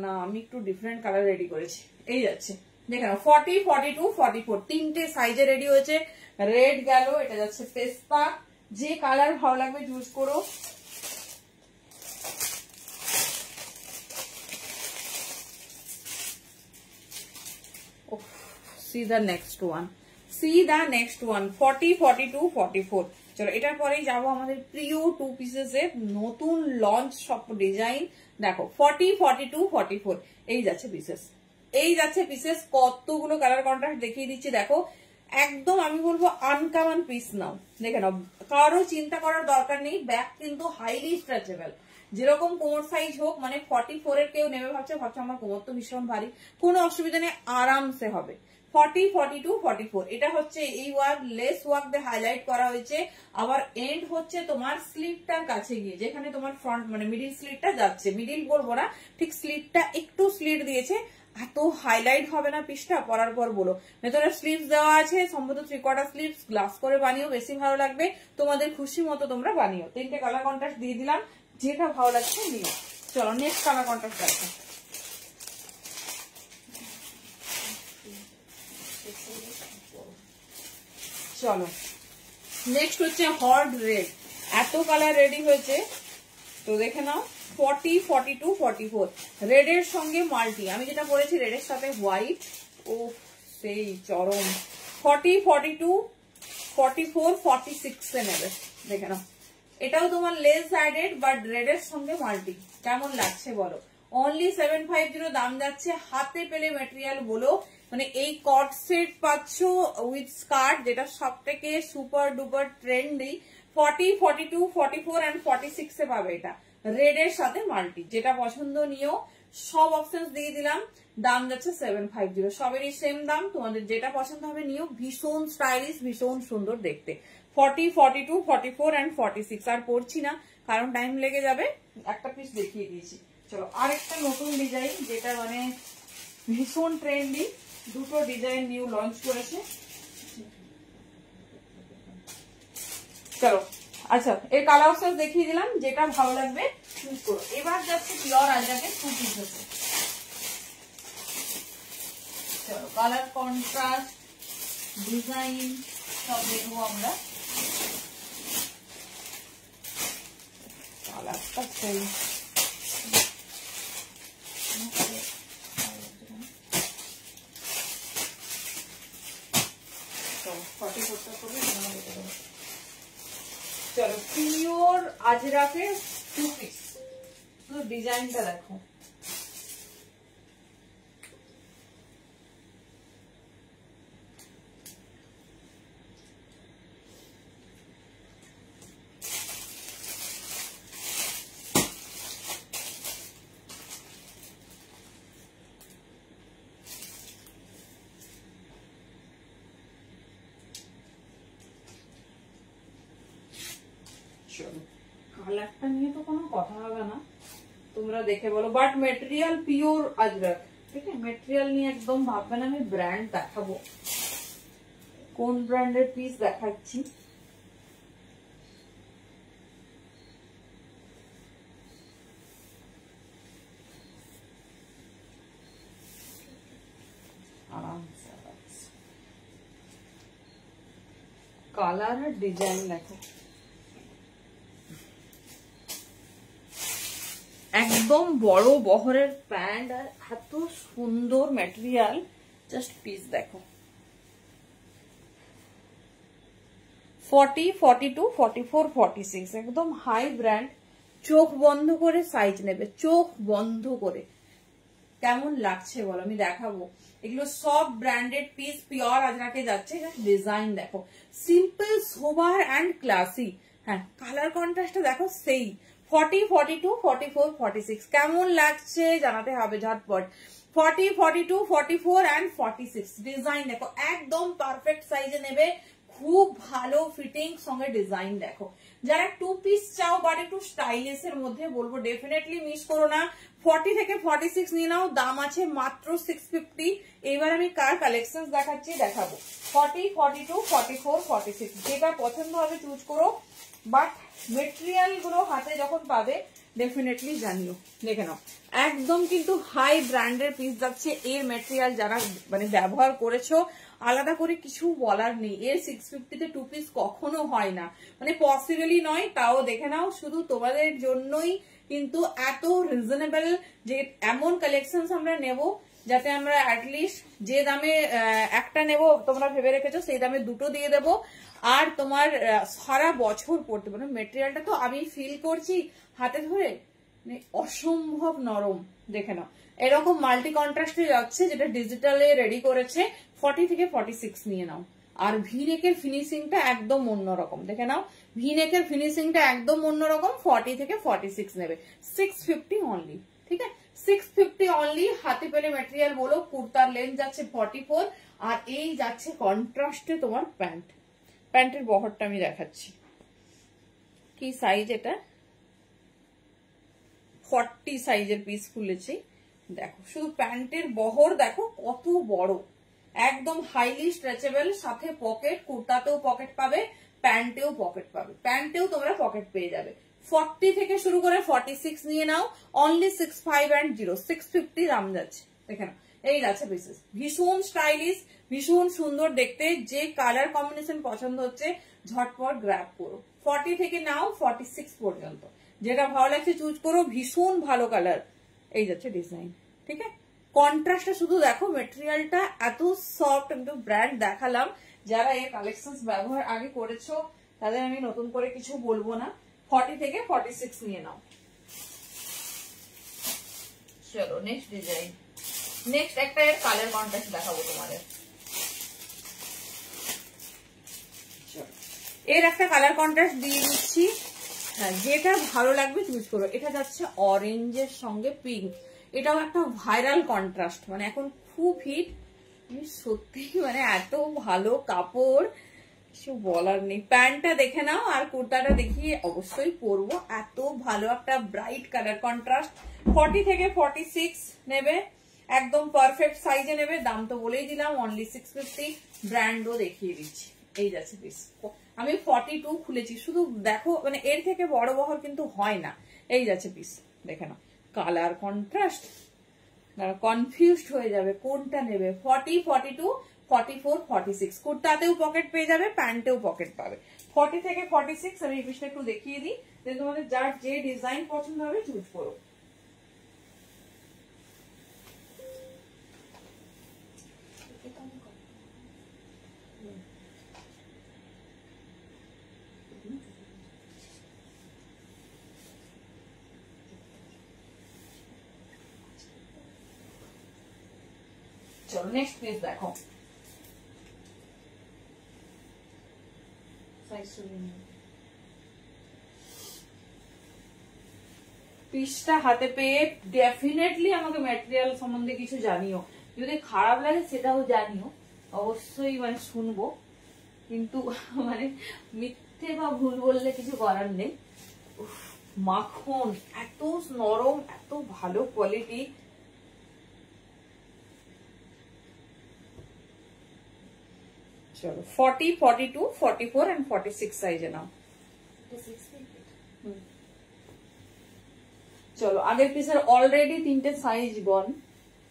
S1: না আমি একটু ডিফারেন্ট কালার রেডি করেছি। এই যাচ্ছে দেখে নাও 40, 42, 44 তিনটে সাইজে রেডি হয়েছে। রেড গেল, এটা যাচ্ছে পেস্তা। যে কালার ভালো লাগবে চুজ করো। See the next one. See the next one. 40, 42, 44 চলো এটার পরেই যাবো আমাদের প্রিয় টু পিসেস এর নতুন লঞ্চ সব ডিজাইন। দেখো 40, 42, 44 এই যাচ্ছে পিসেস। এই যাচ্ছে পিসেস। কতগুলো কালার কন্ট্রাস্ট দেখিয়ে দিচ্ছি। দেখো একদম আমি বলবো আনকমন পিস নাও। দেখে নাও, কারো চিন্তা করার দরকার নেই। ব্যাক কিন্তু হাইলি স্ট্রেচেবল। যেরকম কোমর সাইজ হোক, মানে 44 এর কেউ নেবে ভাবছে আমার কোমর তো ভীষণ ভারী, কোনো অসুবিধা নেই, আরামসে হবে। 40, 42, 44 এটা হচ্ছে এই ওয়ার্ক, লেস ওয়ার্ক দিয়ে হাইলাইট করা হয়েছে। আবার এন্ড হচ্ছে তোমার স্লিটটার কাছে গিয়ে, যেখানে তোমার ফ্রন্ট মানে মিডিল স্লিটটা যাচ্ছে, মিডিল বলবো না, ঠিক স্লিটটা একটু স্লিট দিয়েছে। এত হাইলাইট হবে না পিসটা পরার পর বলো। ভেতরে স্লিভস দেওয়া আছে, সম্ভবত 3/4 স্লিভস। গ্লাস করে বানিও, বেশি ভালো লাগবে। তোমাদের খুশি মতো তোমরা বানিও। তিনটে কালার কন্ট্রাস্ট দিয়ে দিলাম, যেটা ভালো লাগছে নিও। চলো নেক্সট কালার কন্ট্রাস্ট দেখো। চলো নেক্সট হচ্ছে হট রেড। এত কালার রেডি হয়েছে তো দেখে নাও। 40, 42, 44 রেডের সঙ্গে মাল্টি। আমি যেটা পরেছি রেডের সাথে হোয়াইট, ও সেই চরম। 40, 42, 44, 46 এ নেবে। দেখে নাও, এটাও তোমার লেস সাইডেড বাট রেডের সঙ্গে মাল্টি। কেমন লাগছে বলো। অনলি 750 দাম যাচ্ছে। হাতে পেলে মেটেরিয়াল বলো মানে এই কট সেট পাচ্ছ উইথ স্কার্ট, যেটা সব থেকে সুপার ডুপার ট্রেন্ডি। 40, 42, 44 এন্ড 46 এ পাবে এটা, রেড এর সাথে মাল্টি। যেটা পছন্দ নিও, সব অপশন দিয়ে দিলাম। দাম যাচ্ছে 750, সবেরই সেম দাম। তোমাদের যেটা পছন্দ হবে নিও, ভীষণ স্টাইলিশ, ভীষণ সুন্দর দেখতে। 40, 42, 44 এন্ড 46 আর পড়ছি না কারণ টাইম লেগে যাবে, একটা পিস দেখিয়ে দিয়েছি। চলো আরেকটা নতুন ডিজাইন, যেটা মানে ভীষণ ট্রেন্ডি, দুটো ডিজাইন নিউ লঞ্চ করেছে। চলো আচ্ছা, এর কালার অপশন দেখিয়ে দিলাম, যেটা ভালো লাগবে চুজ করো। এবার যাচ্ছে পিওর আজরাকের 2 পিস আছে। চলো কালার কন্ট্রাস্ট ডিজাইন সব দেখবো আমরা। কালারটা সেই চলো পিওর আজরাকের 2 পিস, শুধু ডিজাইনটা দেখো। কালারটা নিয়ে তো কোনো কথা হবে না, তোমরা দেখে বলো। বাট মেটেরিয়াল পিওর আজরাক, ঠিক আছে? মেটেরিয়াল নিয়ে একদম ভাববে না আমি ব্র্যান্ড দেখাবো। কোন ব্র্যান্ডের পিস দেখাচ্ছি, কালার আর ডিজাইন দেখো, একদম বড় বহরের প্যান্ট আর এত সুন্দর ম্যাটেরিয়াল। জাস্ট পিস দেখো। 40, 42, 44, 46 একদম হাই ব্র্যান্ড। চোখ বন্ধ করে সাইজ নেবে, চোখ বন্ধ করে। কেমন লাগছে বলো, আমি দেখাবো। এগুলো সব ব্র্যান্ডেড পিস, পিওর আজরাকে যাচ্ছে। ডিজাইন দেখো, সিম্পল সোবার অ্যান্ড ক্লাসি। হ্যাঁ, কালার কন্ট্রাস্টটা দেখো সেই। 40, 42, 44, 46 কেমন লাগছে জানাতে হবে ঝটপট। 40, 42, 44 এন্ড 46 ডিজাইন দেখো, একদম পারফেক্ট সাইজে নেবে, খুব ভালো ফিটিং সঙ্গে ডিজাইন দেখো। যারা 2 পিস চাও বাট একটু স্টাইলিশ এর মধ্যে, বলবো ডেফিনেটলি মিস করো না। 40 থেকে 46 নিয়ে নাও, দাম আছে মাত্র 650। এবার আমি কার কালেকশন দেখাচ্ছি, দেখাবো। 40, 42, 44, 46 যেটা পছন্দ হবে চুজ করো। বাট মেটেরিয়াল গুলো হাতে যখন পাবে ডেফিনেটলি জানিও। দেখে নাও, একদম কিন্তু হাই ব্র্যান্ডের পিস যাচ্ছে। এর মেটেরিয়াল যারা মানে ব্যবহার করেছো, আলাদা করে কিছু বলার নেই। এর 650-তে 2 পিস কখনো হয় না, মানে পসিবলই নয়। তাও দেখে নাও, শুধু তোমাদের জন্যই কিন্তু এত রিজনেবল, যে এমন কালেকশন আমরা নেব যাতে আমরা অ্যাটলিস্ট যে দামে একটা নেব তোমরা ভেবে রেখেছো, সেই দামে দুটো দিয়ে দেবো। আর তোমার সারা বছর পড়তে পারো। মেটেরিয়ালটা তো আমি ফিল করছি হাতে ধরে, মানে অসম্ভব নরম। দেখে নাও, এরকম মাল্টি কন্ট্রাস্টে যাচ্ছে, যেটা ডিজিটালে রেডি করেছে। 40 থেকে 46 নিয়ে নাও। আর ভিনেকের ফিনিশিংটা একদম অন্যরকম, দেখে নাও, ভিনেকের ফিনিশিংটা একদম অন্যরকম। 40 থেকে 46 নেবে, 650 অনলি। ঠিক আছে, 650 অনলি। হাতে পেলে মেটেরিয়াল বলো। কুর্তার লেন্থ যাচ্ছে 44, আর এই যাচ্ছে কন্ট্রাস্টে তোমার প্যান্ট। প্যান্টের বহরটা আমি দেখাচ্ছি, কি সাইজ এটা, 40 সাইজের পিস খুলেছি। দেখো শুধু প্যান্টের বহর দেখো কত বড়, একদম হাইলি স্ট্রেচেবল, সাথে পকেট। কুর্তাতেও পকেট পাবে, প্যান্টেও পকেট পাবে। প্যান্টেও তোমরা পকেট পেয়ে যাবে। 40 থেকে শুরু করে 46 নিয়ে নাও, অনলি 65 and 0, 650 দাম যাচ্ছে। দেখে নাও, এই যাচ্ছে পিসেস, ভীষণ স্টাইলিশ, ভীষণ সুন্দর দেখতে। যে কালার কম্বিনেশন পছন্দ হচ্ছে ঝটপট গ্র্যাব করো। 40 থেকে নাও 46 পর্যন্ত, যেটা ভালো লাগছে চুজ করো। ভীষণ ভালো কালার, এই যাচ্ছে ডিজাইন। ঠিক আছে, কন্ট্রাস্টটা শুধু দেখো, মেটেরিয়ালটা এত সফট। কিন্তু ব্র্যান্ড দেখালাম, যারা এই কালেকশন ব্যবহার আগে করেছো তাদের আমি নতুন করে কিছু বলবো না। 40 থেকে 46 নিয়ে নাও। চলো নেক্সট ডিজাইন। নেক্সট একটা এর কালার কন্ট্রাস্ট দেখাবো তোমাদের। এর একটা কালার কন্ট্রাস্ট দিয়ে দিচ্ছি, হ্যাঁ যেটা ভালো লাগবে চুজ করো। এটা যাচ্ছে অরেঞ্জের সঙ্গে পিঙ্ক, এটাও একটা ভাইরাল কন্ট্রাস্ট, মানে এখন খুব হিট। সত্যি মানে এত ভালো কাপড়, কিছু বলার নেই। প্যান্টটা দেখে নাও আর কুর্তাটা দেখিয়ে অবশ্যই পরবো। এত ভালো একটা ব্রাইট কালার কন্ট্রাস্ট। 40 থেকে 46 নেবে, একদম পারফেক্ট সাইজে নেবে। দাম তো বলেই দিলাম, অনলি 650। ব্র্যান্ডও দেখিয়ে দিচ্ছি, এই যাচ্ছে পিস। আমি 42 খুলেছি, শুধু দেখো মানে এর থেকে বড় বহর কিন্তু হয় না। এই যাচ্ছে পিস, দেখে নাও কালার কন্ট্রাস্ট, কনফিউজড হয়ে যাবে কোনটা নেবে। 40, 42, 44, 46 কুর্তাতেও পকেট পেয়ে যাবে, প্যান্টেও পকেট পাবে। 40 থেকে 46 আমি এই পিসটা একটু দেখিয়ে দিই, যে তোমাদের যার যে ডিজাইন পছন্দ হবে চুজ করো। চলো নেক্সট পিস দেখো। পিসটা হাতে পেয়ে ডেফিনেটলি আমাকে ম্যাটেরিয়াল সম্বন্ধে কিছু জানিও, যদি খারাপ লাগে সেটাও জানিও অবশ্যই, মানে শুনবো। কিন্তু মানে মিথ্যে বা ভুল বললে কিছু করার নেই। মাখন এত নরম, এত ভালো কোয়ালিটি। চলো 40, 42, 44 and 46 সাইজে নাও। চলো আগের পিসের অলরেডি 3টে সাইজ গন,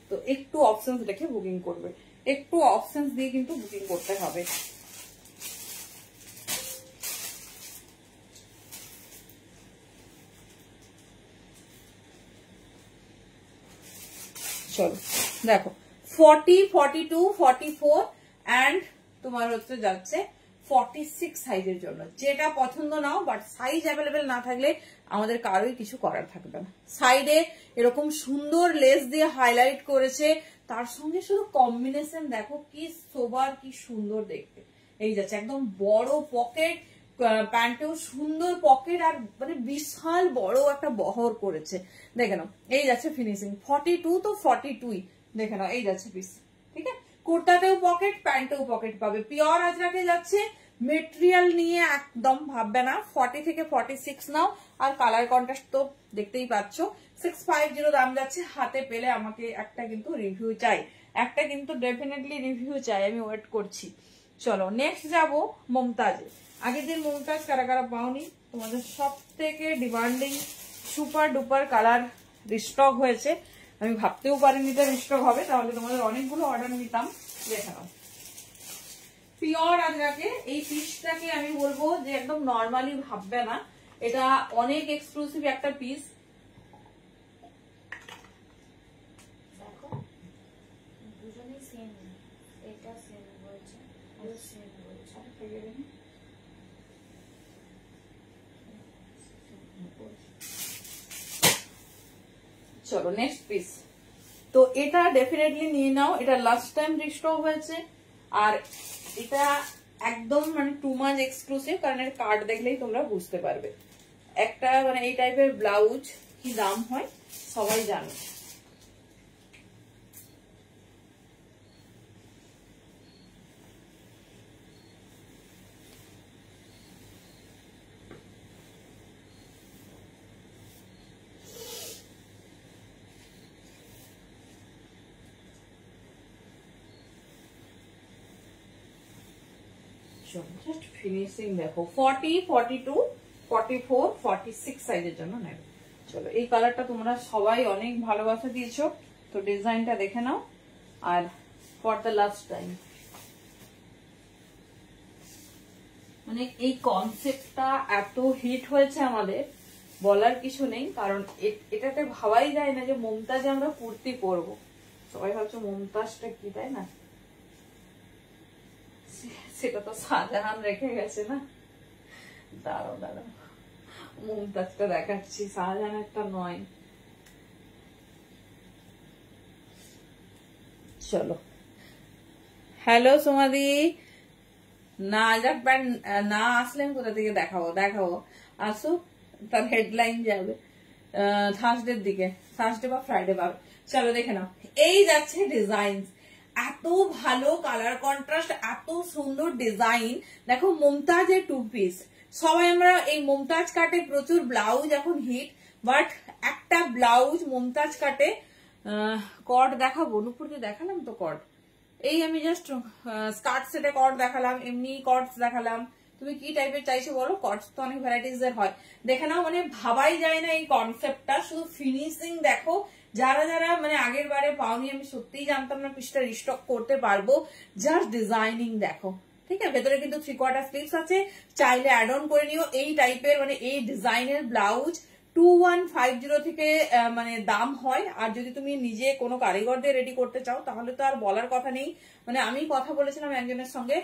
S1: তো একটু অপশনস দেখে বুকিং করবে, একটু অপশনস দিয়ে কিন্তু বুকিং করতে হবে। চলো দেখো 40, 42, 44 and তোমার হচ্ছে যাচ্ছে 46 সাইজের জন্য। যেটা পছন্দ নাও, বাট সাইজ অ্যাভেলেবেল না থাকলে আমাদের কারোই কিছু করার থাকবে না। সাইডে এরকম সুন্দর লেস দিয়ে হাইলাইট করেছে, তার সঙ্গে শুধু কম্বিনেশন দেখো কি সোবার, কি সুন্দর দেখতে। এই যাচ্ছে একদম বড় পকেট, প্যান্টেও সুন্দর পকেট, আর মানে বিশাল বড় একটা বহর করেছে। দেখে নাও এই যাচ্ছে ফিনিশিং। 42 তো 42 দেখে নাও, এই যাচ্ছে পিস। ঠিক আছে, কুর্তাতেও পকেট, প্যান্টেও পকেট পাবে। পিওর আজরাকে যাচ্ছে, মেটেরিয়াল নিয়ে একদম ভাববে না। 40 থেকে 46 নাও, আর কালার কন্ট্রাস্ট তো দেখতেই পাচ্ছ। 650 দাম যাচ্ছে। হাতে পেলে আমাকে একটা কিন্তু রিভিউ চাই, একটা কিন্তু ডেফিনেটলি রিভিউ চাই, আমি ওয়েট করছি। চলো নেক্সট যাবো মমতাজে। আগের দিন মমতাজ কারা কারা পাওনি, তোমাদের সব থেকে demanding super duper colour restock হয়েছে। আমি ভাবতেও পারিনি এটা রিস্টক হবে, তাহলে তোমাদের অনেকগুলো অর্ডার নিতাম। দেখে নাও পিওর আজরাকে। এই পিসটাকে আমি বলবো যে একদম নর্মালি ভাববে না, এটা অনেক এক্সক্লুসিভ একটা পিস। চলো নেক্সট পিস। তো এটা ডেফিনেটলি নিয়ে নাও, এটা লাস্ট টাইম রিস্টক হয়েছে, আর এটা একদম মানে টু মাচ এক্সক্লুসিভ, কারণ এর কার্ড দেখলেই তোমরা বুঝতে পারবে। একটা মানে এই টাইপের ব্লাউজ কি দাম হয় সবাই জানে। জাস্ট ফিনিশিং দেখো। 40, 42, 44, 46 সাইজের জন্য নেবে। চলো এই কালারটা তোমরা সবাই অনেক ভালোবাসা দিয়েছো, তো ডিজাইনটা দেখে নাও। আর ফর দ্য লাস্ট টাইম, মানে এই কনসেপ্টটা এত হিট হয়েছে আমাদের, বলার কিছু নেই। কারণ এটাতে ভাবাই যায় না যে মমতাজে আমরা কুর্তি পরবো। সবাই ভাবছো মমতাজটা কি, তাই না? সেটা তো শাহজাহান রেখে গেছে না। দাঁড়াও দাঁড়াও, মুমতাজটা দেখাচ্ছি, শাহজাহানেরটা নয়। চলো, হ্যালো সোমাদি। না যাক প্যান্ট না আসলেন কোথা থেকে দেখাবো, দেখাবো আসুক, তার হেডলাইন যাবে থার্সডের দিকে, থার্সডে বা ফ্রাইডে পাবে। চলো দেখে নাও, এই যাচ্ছে ডিজাইন, এত ভালো কালার কন্ট্রাস্ট, এত সুন্দর ডিজাইন। দেখো মুমতাজের 2 পিস, সবাই আমরা এই মুমতাজ কাটে প্রচুর ব্লাউজ এখন হিট, বাট একটা ব্লাউজ মুমতাজ কাটে কট দেখাবো, নুপুরকে দেখালাম তো কট, এই আমি জাস্ট স্কার্ট সেটে কট দেখালাম, এমনি কটস দেখালাম। তুমি কি টাইপের চাইছো বলো, কটস তো অনেক ভ্যারাইটিস এর হয়, দেখে নাও। মানে ভাবাই যায় না এই কনসেপ্টটা, শুধু ফিনিশিং দেখো। যারা যারা মানে আগের বারে পাওনি, আমি সত্যিই জানতাম না পিসটা রিস্টক করতে পারবো, জাস্ট ডিজাইনিং দেখো। ঠিক আছে, ভেতরে কিন্তু 3/4 স্লিভস আছে, চাইলে অ্যাড অন করে নিও। এই টাইপের মানে এই ডিজাইনের ব্লাউজ 2150 থেকে মানে দাম হয়। আর যদি তুমি নিজে কোনো কারিগর দিয়ে রেডি করতে চাও তাহলে তো আর বলার কথা নেই। মানে আমি কথা বলেছিলাম একজনের সঙ্গে,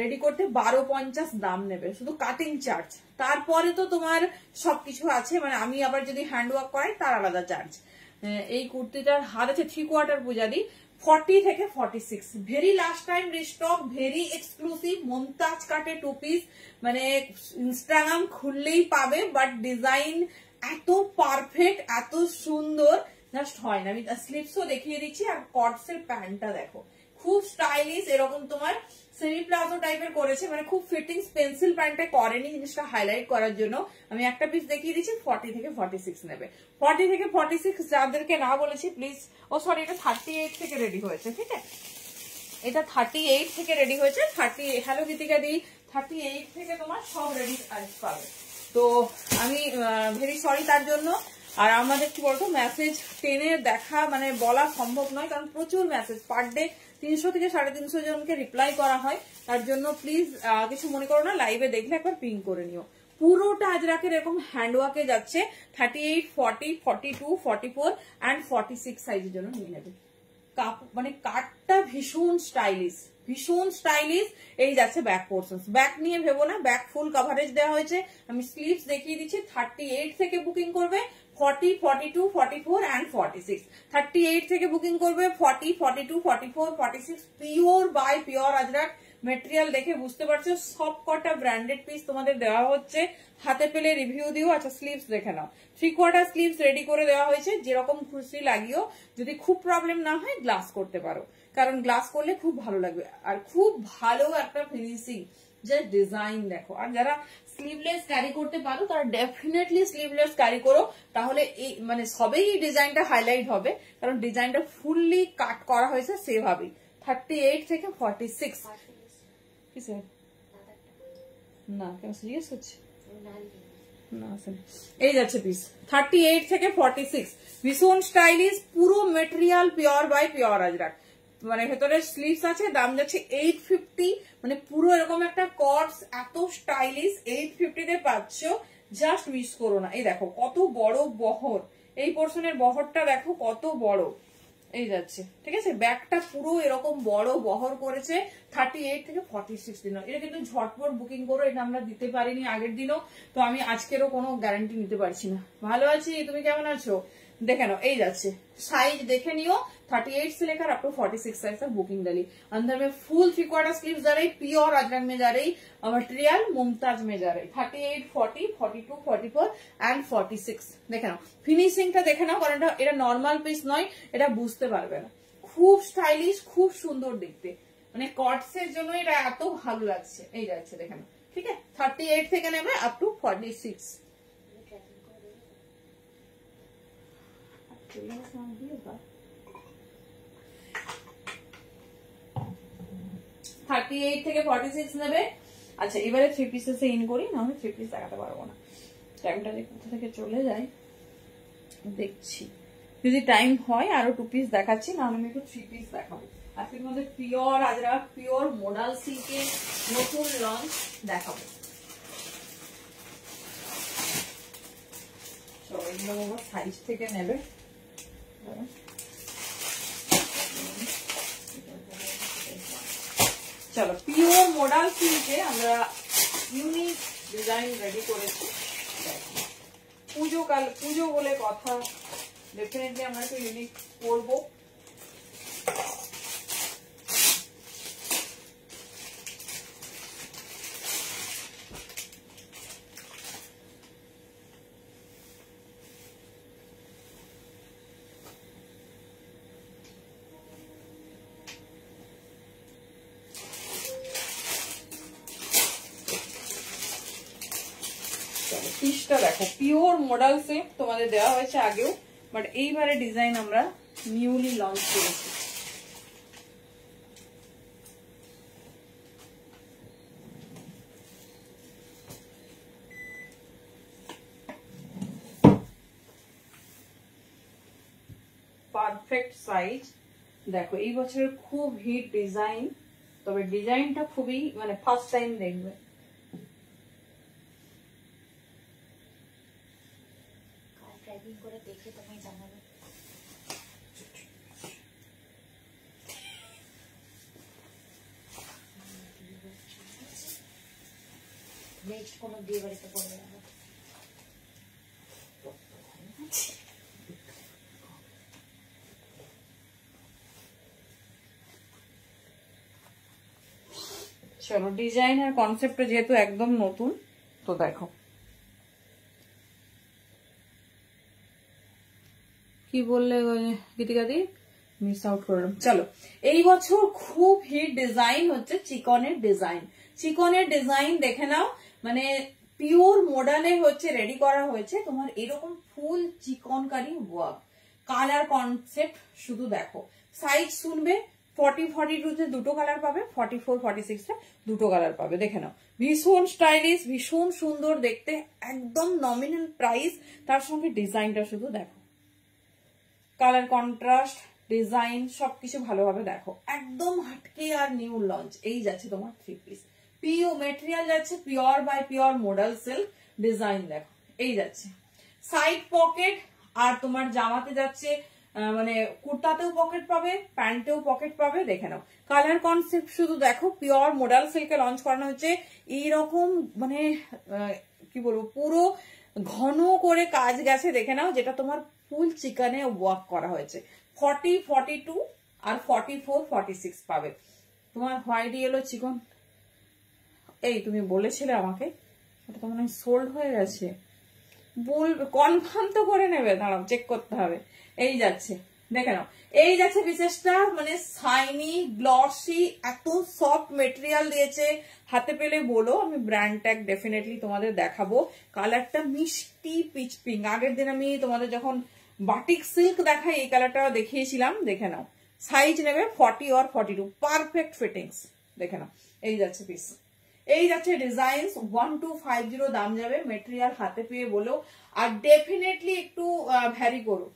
S1: রেডি করতে 1250 দাম নেবে শুধু কাটিং চার্জ, তারপরে তো তোমার সবকিছু আছে। মানে আমি আবার যদি হ্যান্ডওয়ার্ক করাই তার আলাদা চার্জ। এই কুর্তিটার হাত আছে 3/4 পূজাদি, 40 থেকে 46, very last time restock, very exclusive Mumtaz কাটে 2 পিস। মানে ইনস্টাগ্রাম খুললেই পাবে, বাট ডিজাইন এত পারফেক্ট, এত সুন্দর, জাস্ট হয় না। আমি স্লিপসও দেখিয়ে দিচ্ছি, আর কটসের প্যান্টটা দেখো, খুব স্টাইলিশ। এরকম তোমার সেমি প্লাজো টাইপের করেছে, মানে খুব ফিটিংস পেন্সিল প্যান্টে করেনি, জিনিসটা হাইলাইট করার জন্য। আমি একটা পিস দেখিয়ে দিচ্ছি, 40 থেকে 46 নেবে। 40 থেকে 46 যাদেরকে না বলেছি প্লিজ, ও সরি এটা 38 থেকে রেডি হয়েছে, ঠিক আছে, এটা 38 থেকে রেডি হয়েছে। 30, হ্যালো গীতিকা দি, 38 থেকে তোমার সব রেডি পাবে। তো আমি ভেরি সরি তার জন্য। আর আমাদের কি বলতো, মেসেজ টেনে দেখা মানে বলা সম্ভব নয়, কারণ প্রচুর মেসেজ, পার ডে 300 থেকে 350 জনকে রিপ্লাই করা হয়। তার জন্য প্লিজ কিছু মনে করো না, লাইভে দেখলে একবার পিং করে নিও। পুরোটা আজরাকের এরকম হ্যান্ডওয়ার্কে যাচ্ছে, 38, 40, 42, 44 অ্যান্ড 46 সাইজের জন্য নিয়ে নেবে। মানে কাটটা ভীষণ স্টাইলিশ, ভীষণ স্টাইলিশ। এই যাচ্ছে ব্যাক পোর্শন, ব্যাক নিয়ে ভেবো না, ব্যাক ফুল কভারেজ দেওয়া হয়েছে। আমি স্লিভস দেখিয়ে দিচ্ছি, 38 থেকে বুকিং করবে, 40, 42, 44 অ্যান্ড 46। 38 থেকে বুকিং করবে, 40, 42, 44, 46, pure by pure Ajrak. Material দেখে বুঝতে পারছো, সব কটা ব্র্যান্ডেড পিস তোমাদের দেওয়া হচ্ছে, হাতে পেলে রিভিউ দিও। আচ্ছা স্লিভস দেখে নাও, 3/4 স্লিভস রেডি করে দেওয়া হয়েছে, যেরকম খুশি লাগিও। যদি খুব প্রবলেম না হয় গ্লাস করতে পারো, কারণ গ্লাস করলে খুব ভালো লাগবে, আর খুব ভালো একটা ফিনিশিং, যে ডিজাইন দেখো। আর যারা স্লিভলেস ক্যারি করতে পারো তারা ডেফিনেটলি স্লিভলেস ক্যারি করো, তাহলে এই মানে সবেই ডিজাইনটা হাইলাইট হবে, কারণ ডিজাইনটা ফুললি কাট করা হয়েছে সেভাবেই। 38 থেকে 46 না, কেন সিরিয়াস হচ্ছে না, এই যাচ্ছে পিস 38 থেকে 46, ভীষণ স্টাইলিশ, পুরো material pure by pure Ajrak. মানে ভেতরে স্লিভস আছে, দাম যাচ্ছে 850, মানে পুরো এরকম একটা কটস, এত স্টাইলিশ 850 তে পাচ্ছ, জাস্ট মিস করো না। এই দেখো কত বড় বহর, এই পোর্শনের বহরটা দেখো কত বড়, এই যাচ্ছে, ঠিক আছে। ব্যাগটা পুরো এরকম বড় বহর করেছে, 38 থেকে 46 দিন। এটা কিন্তু ঝটপট বুকিং করো, এটা আমরা দিতে পারিনি আগের দিনও, তো আমি আজকেরও কোনো গ্যারান্টি নিতে পারছি না। ভালো আছি, তুমি কেমন আছো দেখে নাও। এই যাচ্ছে, साइज देखे नियो 38 से लेकर अप टू 46 साइज तक बुकिंग डाली। अंदर में फुल 3/4 स्लीव्स जा रही, प्योर अजरक में जा रही, मटेरियल मुमताज में जा रही। 38, 40, 42, 44 एंड 46 देखे नाओ। फिनिशिंगটা দেখে নাও, কারণ এটা নরমাল পিস নয়, এটা বুঝতে পারবে না। খুব স্টাইলিশ, খুব সুন্দর দেখতে, মানে কটসের জন্য এটা এত ভালো লাগছে। এই যাচ্ছে দেখে নাও, ঠিক আছে। 38 থেকে নেবে আপ টু 46। 38 থেকে 46 নেবে। আচ্ছা এবারে 3 পিসেস ইন করি, না হলে 3 পিস দেখাতে পারবো না, টাইমটা যে কোথা থেকে চলে যায় দেখছি। যদি টাইম হয় আরো 2 পিস দেখাচ্ছি, না আমি একটু 3 পিস দেখাবো। আজকের মধ্যে পিওর আজরাক, পিওর মোডাল সিল্কের নতুন লঞ্চ দেখাবো। সবাই সাইজ থেকে নেবে। চলো, পিওর মোডাল সিল্কে আমরা ইউনিক ডিজাইন রেডি করেছি। পুজো বলে কথা, ডেফিনেটলি আমরা একটু ইউনিক করবো। পিসটা দেখো, পিওর মডেল সিল্ক তোমাদের দেওয়া হয়েছে আগেও, বাট এইবারে ডিজাইন আমরা নিউলি লঞ্চ করেছি। পারফেক্ট সাইজ দেখো, এই বছরের খুব হিট ডিজাইন, তবে ডিজাইনটা খুবই মানে ফার্স্ট টাইম দেখবে।
S2: করে দেখে তোমায় জানাবে। নেক্সট কোনো বিয়ে বাড়িতে পড়বে না।
S1: চলো, ডিজাইন আর কনসেপ্ট যেহেতু একদম নতুন, তো দেখো কি বললে গীতিকাদি, মিস আউট করলাম। চলো, এই বছর খুব হিট ডিজাইন হচ্ছে চিকনের ডিজাইন। চিকনের ডিজাইন দেখে নাও, মানে পিওর মডার্নে হচ্ছে রেডি করা হয়েছে তোমার এরকম ফুল চিকনকারি ওয়ার্ক। কালার কনসেপ্ট শুধু দেখো, সাইজ শুনবে 40-42 দুটো কালার পাবে, 44-46 দুটো কালার পাবে। দেখে নাও, ভীষণ স্টাইলিশ, ভীষণ সুন্দর দেখতে, একদম নমিনাল প্রাইস, তার সঙ্গে ডিজাইনটা শুধু দেখো, কালার কন্ট্রাস্ট, ডিজাইন সবকিছু ভালোভাবে দেখো, একদম হাটকে আর নিউ লঞ্চ। এই যাচ্ছে তোমার 3 পিস, পিও মেটেরিয়াল যাচ্ছে pure by pure model silk, design দেখো এই যাচ্ছে। সাইড পকেট, আর তোমার জামাতে যাচ্ছে মানে কুর্তাতেও পকেট পাবে, প্যান্টেও পকেট পাবে। দেখে নাও, কালার কনসেপ্ট শুধু দেখো, পিওর মডেল সিল্কে লঞ্চ করানো হচ্ছে। এইরকম মানে কি বলবো, পুরো ঘন করে কাজ গেছে, দেখে নাও, যেটা তোমার ফুল চিকনে ওয়ার্ক করা হয়েছে। 40, 42 আর 44, 46 পাবে। তোমার হোয়াইট ইয়েলো চিকন, এই তুমি বলেছিলে আমাকে, ওটা তো মনে হয় সোল্ড হয়ে গেছে, বলবে কনফার্ম তো করে নেবে, দাঁড়াও চেক করতে হবে। এই যাচ্ছে, দেখে নাও, এই যাচ্ছে বিশেষটা, মানে শাইনি গ্লসি, এত সফট মেটেরিয়াল দিয়েছে, হাতে পেলে বলো, আমি ব্র্যান্ড ট্যাগ ডেফিনেটলি তোমাদের দেখাবো। কালারটা মিষ্টি পিচ পিঙ্ক, আগের দিন আমি তোমাদের যখন বাটিক সিল্ক দেখাই এই কালারটা দেখিয়েছিলাম। দেখে নাও, সাইজ নেবে 40 আর 42, পারফেক্ট ফিটিংস। দেখে নাও, এই যাচ্ছে পিস, এই যাচ্ছে ডিজাইন। 1250 দাম যাবে, মেটেরিয়াল হাতে পেয়ে বলো, আর ডেফিনেটলি একটু ভ্যারি করো।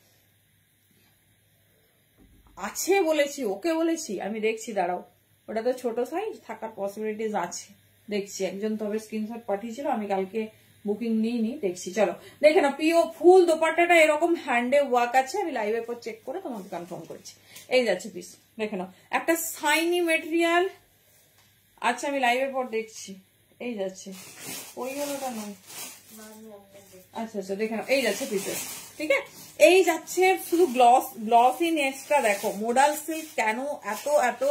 S1: আছে বলেছি, ওকে বলেছি, আমি দেখছি, দাঁড়াও, ওটা তো ছোট সাইজ থাকার পসিবিলিটিস আছে, দেখছি। একজন তবে স্ক্রিনশট পাঠিয়েছিল, আমি কালকে বুকিং নিইনি, দেখছি। চলো দেখে নাও, পিও ফুল দোপাট্টাটা এরকম হ্যান্ডে ওয়ার্ক আছে, আমি লাইভের পর চেক করে তোমাকে কনফার্ম করছি। এই যাচ্ছে পিস, দেখে নাও, একটা শাইনি মেটেরিয়াল। আচ্ছা, আমি লাইভের পর দেখছি। এই যাচ্ছে, ওই হলোটা নয়, আচ্ছা আচ্ছা, দেখে নাও, এই যাচ্ছে পিসেস, ঠিক আছে। এই যাচ্ছে শুধু গ্লসি নেক্সটটা দেখো, মডাল সিল্ক কেন এত এত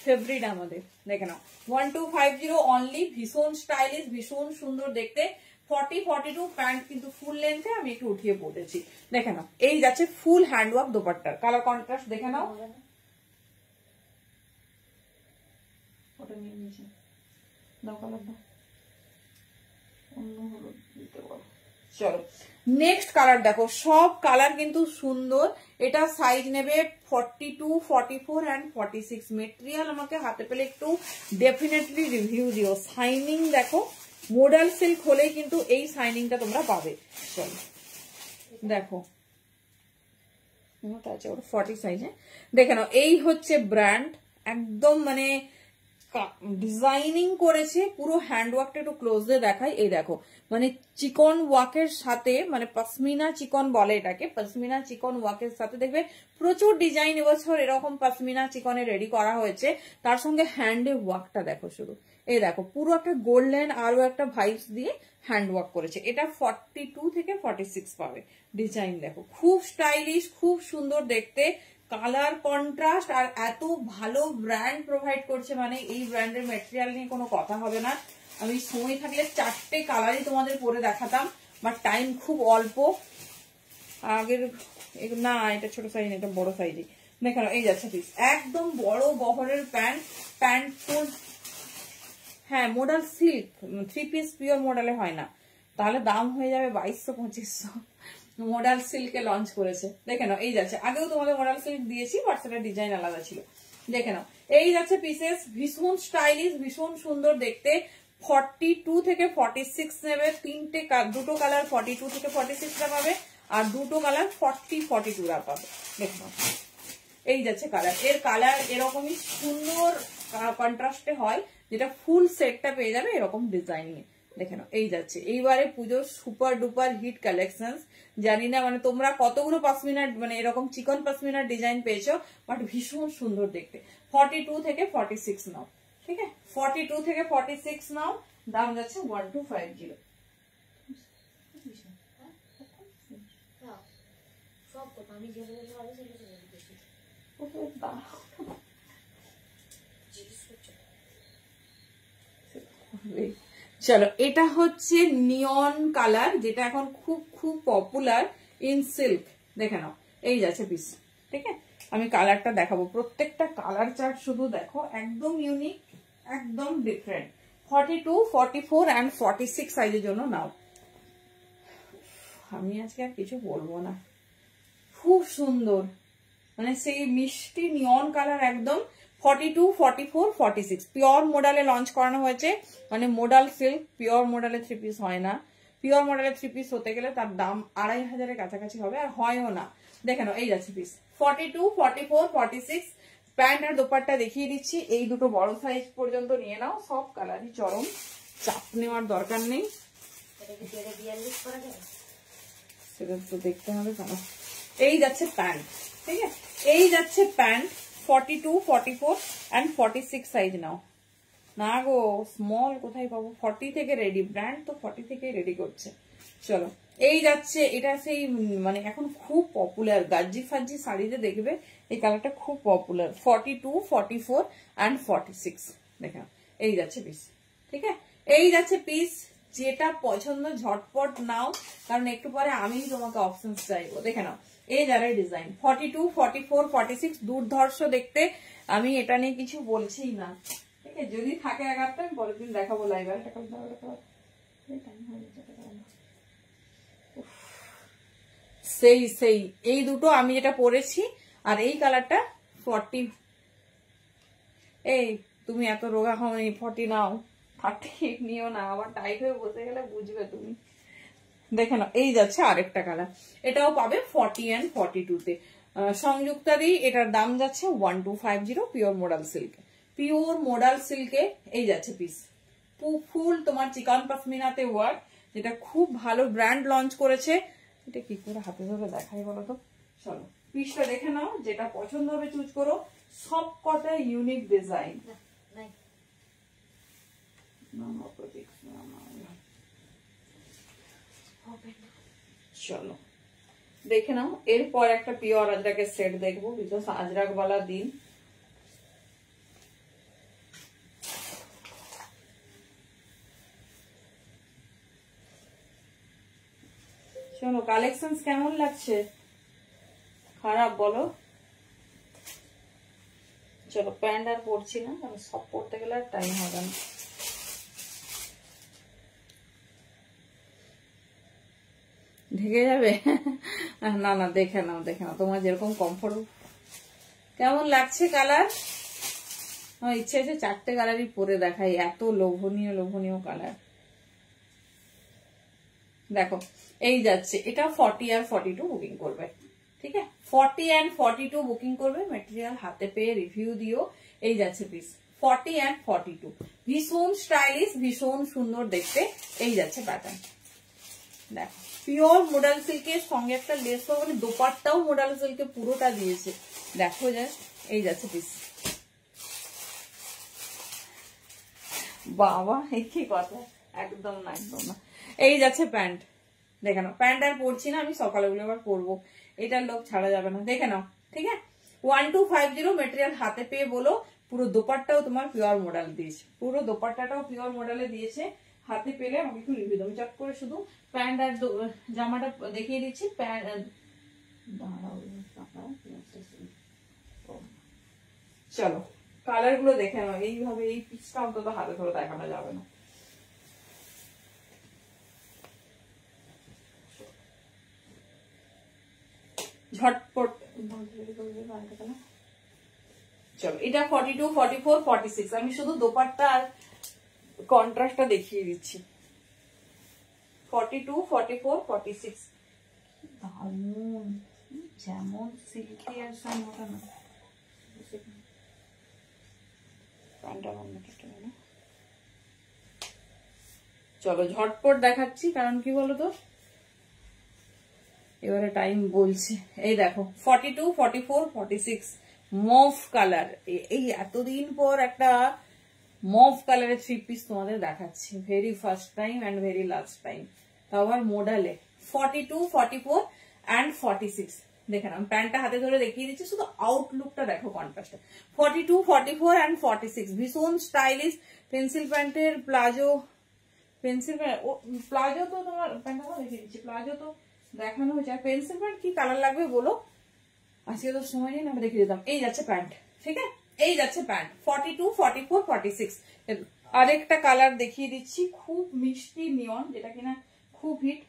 S1: ফেভারিট আমাদের। দেখে নাও, 1250 অনলি, ভীষণ স্টাইলিশ, ভীষণ সুন্দর দেখতে। 40, 42 প্যান্ট কিন্তু ফুল লেন্থে, আমি একটু উঠিয়ে পড়েছি। দেখে নাও, এই যাচ্ছে ফুল হ্যান্ডওয়ার্ক দোপাট্টার, কালার কন্ট্রাস্ট দেখে নাও। ওটা নিয়ে নিয়েছি, দাও কালার দাও, অন্য হলো দিতে বলো। চলো নেক্সট কালার দেখো, সব কালার কিন্তু সুন্দর। এটা সাইজ নেবে 42, 44 and 46। মেটেরিয়াল আমাকে হাতে পেলে একটু ডেফিনেটলি রিভিউ দিও। শাইনিং দেখো, মডাল সিল্ক হলেই কিন্তু এই শাইনিংটা তোমরা পাবে। চলো দেখো, আছে ওটা 40 সাইজে। দেখে নাও, এই হচ্ছে ব্র্যান্ড, একদম মানে ডিজাইনিং করেছে, পুরো হ্যান্ডওয়ার্কটা একটু ক্লোজ দিয়ে দেখাই। এই দেখো, মানে চিকন ওয়ার্কের সাথে, মানে পশমিনা চিকন বলে এটাকে, পশমিনা চিকন ওয়ার্কের সাথে দেখবে প্রচুর ডিজাইন এবছর এরকম পশমিনা চিকনে রেডি করা হয়েছে। তার সঙ্গে হ্যান্ডে ওয়ার্কটা দেখো শুধু, এই দেখো পুরো একটা গোল্ডেন আরো একটা ভাইবস দিয়ে হ্যান্ড ওয়ার্ক করেছে। এটা 42 থেকে 46 পাবে। ডিজাইন দেখো, খুব স্টাইলিশ, খুব সুন্দর দেখতে, কালার কন্ট্রাস্ট, আর এত ভালো ব্র্যান্ড প্রোভাইড করছে, মানে এই ব্র্যান্ডের মেটেরিয়াল নিয়ে কোনো কথা হবে না। আমি সময় থাকলে 4টে কালারই তোমাদের পরে দেখাতাম, বাট টাইম খুব অল্প। আগের না, এটা ছোট সাইজ, এটা বড় সাইজই। দেখো এই যাচ্ছে পিস, একদম বড় বহরের প্যান্ট ফুল, হ্যাঁ মডেল সিল্ক, 3 পিস পিওর মডেলে হয় না, তাহলে দাম হয়ে যাবে 2200-2500। মডাল সিল্কে লঞ্চ করেছে, দেখে নাও। এই যাচ্ছে, আগেও তোমাদের মডাল সিল্ক দিয়েছি, বাট সেটা ডিজাইন আলাদা ছিল। দেখে নাও, এই যাচ্ছে পিসেস, ভীষণ স্টাইলিশ, ভীষণ সুন্দর দেখতে। 42 থেকে 46 নেবে, দুটো কালার 42 থেকে 46 টা পাবে, আর দুটো কালার 40-42 টা পাবে। দেখে নাও, এই যাচ্ছে কালার। এর কালার এরকমই সুন্দর কন্ট্রাস্টে হয়, যেটা ফুল সেটটা পেয়ে যাবে এরকম ডিজাইনে। দেখে নাও, এই যাচ্ছে। এইবারে পুজোর সুপার ডুপার হিট কালেকশন। জানি না মানে তোমরা কতগুলো পশমিনার মানে এরকম চিকন পশমিনার ডিজাইন পেয়েছো, বাট ভীষণ সুন্দর দেখতে। 42 থেকে 46 নাও, ঠিক আছে? 42 থেকে 46 নাও, দাম যাচ্ছে 1250।
S2: সব কথা আমি যেগুলো ভালো সেগুলো দেখি।
S1: চলো, এটা হচ্ছে নিয়ন কালার, যেটা এখন খুব খুব পপুলার ইন সিল্ক। দেখে নাও, এই যাচ্ছে পিস, ঠিক আছে? আমি কালারটা দেখাবো, প্রত্যেকটা কালার চার্ট শুধু দেখো, একদম ইউনিক, একদম ডিফারেন্ট। 42, 44 and 46 সাইজের জন্য নাও। আমি আজকে আর কিছু বলবো না, খুব সুন্দর, মানে সেই মিষ্টি নিয়ন কালার একদম। 42, 44, 46 পিওর মডেলে লঞ্চ করানো হয়েছে, মানে মডাল সিল্ক। পিওর মডেলে 3 পিস হয় না, পিওর মডেলে 3 পিস হতে গেলে তার দাম 2500-এর কাছাকাছি হবে, আর হয়ও না। দেখে নাও, এই যাচ্ছে পিস 42, 44, 46। প্যান্ট আর দোপাট্টা দেখিয়ে দিচ্ছি, এই দুটো বড় সাইজ পর্যন্ত নিয়ে নাও। সব কালারই চরম, চাপ নেওয়ার দরকার নেই, সেটা তো দেখতে হবে কেন। এই যাচ্ছে প্যান্ট, ঠিক আছে? এই যাচ্ছে প্যান্ট 42, 44 and 46 সাইজ নাও। না গো, স্মল কোথায় পাবো? 40 থেকে রেডি, ব্র্যান্ড তো 40 থেকে রেডি করছে। চলো, এই যাচ্ছে, এটা সেই মানে এখন খুব পপুলার গাজ্জি ফাজ্জি শাড়িতে দেখবে এই কালারটা খুব পপুলার। 42, 44 and 46। দেখো, এই যাচ্ছে পিস, ঠিক আছে? এই যাচ্ছে পিস, যেটা পছন্দ ঝটপট নাও, কারণ একটু পরে আমি তোমাকে অপশন চাইবো। দেখে নাও, এই যারা ডিজাইন 42, 44, 46 দুর্ধর্ষ দেখতে। আমি এটা নিয়ে কিছু বলছি না, ঠিক আছে? যদি থাকে এগারটা আমি পরের দিন দেখাবো লাইভ। সেই সেই এই দুটো আমি যেটা পরেছি, আর এই কালারটা 40। এই তুমি এত রোগা হওনি, 40 নাও, 38 নিও না, আবার টাইট হয়ে বসে গেলে বুঝবে তুমি। দেখে নাও, এই যাচ্ছে আরেকটা কালার, এটাও পাবে 40 and 42 তে। সংযুক্তাদি এটার দাম যাচ্ছে 1250 পিওর মডাল সিল্কে। পিওর মডাল সিল্কে এই যাচ্ছে পিস, ফুল তোমার চিকন পশমিনাতে ওয়ার্ক, যেটা খুব ভালো ব্র্যান্ড লঞ্চ করেছে। এটা কি করে হাতে ধরে দেখাই বলো তো? চলো, পিসটা দেখে নাও, যেটা পছন্দ হবে চুজ করো। সব কটা ইউনিক ডিজাইন। চলো দেখে নাও, এরপর একটা পিওর আজরাকের সেট দেখবো, বিকজ আজরাক वाला দিন। চলো, কালেকশন কেমন লাগছে? খারাপ বলো? চলো, প্যান্ট আর পরছি না, কারণ সব পরতে গেলে আর টাইম হবে না। ঢেকে যাবে? না না, দেখে নাও, দেখে নাও, তোমার যেরকম কমফোর্ট। কেমন লাগছে কালার? আমার ইচ্ছে আছে 4টে কালারই পরে দেখাই, এত লোভনীয় লোভনীয় কালার। দেখো, এই যাচ্ছে, এটা 40 আর 42 বুকিং করবে, ঠিক আছে? 40 and 42 বুকিং করবে, মেটেরিয়াল হাতে পেয়ে রিভিউ দিও। এই যাচ্ছে পিস 40 and 42, ভীষণ স্টাইলিশ, ভীষণ সুন্দর দেখতে। এই যাচ্ছে প্যাটার্ন, দেখো, পিওর মডাল সিল্কের সঙ্গে একটা লেস, মানে দোপাট্টাও মডাল সিল্কে পুরোটা দিয়েছে। দেখো জাস্ট, এই যাচ্ছে পিস। বাবা, এই কি কথা, একদম না, একদম না। এই যাচ্ছে প্যান্ট, দেখে নাও, প্যান্ট আর পরছি না আমি, সকালগুলো আবার পরবো, এটার লোক ছাড়া যাবে না। দেখে নাও, ঠিক আছে? 1250 মেটেরিয়াল হাতে পেয়ে বলো। পুরো দোপাট্টাও তোমার পিওর মডেল দিয়েছে, পুরো দোপাট্টাটাও পিওর মডেলে দিয়েছে। হাতে পেলে আমাকে একটু রিভিউ দেবো। চট করে শুধু প্যান্ট আর জামাটা দেখিয়ে দিচ্ছি। চলো, কালার গুলো দেখে নাও। এইভাবে এই পিসটা অন্তত হাতে ধরে দেখানো যাবে না। ঝটপট চলো এটা 42, 44, 46 আমি শুধু দোপাট্টা আর কন্ট্রাস্টটা দেখিয়ে দিচ্ছি। 42, 44, 46 দারুন, যেমন সিল্কি আর সামোটা না চলো ঝটপট দেখাচ্ছি, কারণ কি বলতো এবারে টাইম বলছে। এই দেখো 42, 44, 46 মফ কালার। এই এতদিন পর একটা মফ কালারের 3 পিস তোমাদের দেখাচ্ছি, very first time and very last time, তাও আবার মডেলে। 42, 44 and 46 দেখে নাম, প্যান্টটা হাতে ধরে দেখিয়ে দিচ্ছি, শুধু আউটলুকটা দেখো কন্ট্রাস্টে। 42, 44 and 46 ভীষণ স্টাইলিশ পেন্সিল প্যান্টের প্লাজো। পেন্সিল প্লাজো তো তোমার প্যান্টটা দেখিয়ে দিচ্ছি, প্লাজো তো দেখানো হয়েছে। আর পেন্সিল প্যান্ট কি কালার লাগবে বলো, আজকে তো সময় নেই, আমরা দেখিয়ে দিতাম। এই যাচ্ছে প্যান্ট, ঠিক আছে, এই যাচ্ছে প্যান্ট 42, 44, 46। আরেকটা কালার দেখিয়ে দিচ্ছি, খুব মিষ্টি নিয়ন, যেটা কিনা খুব হিট।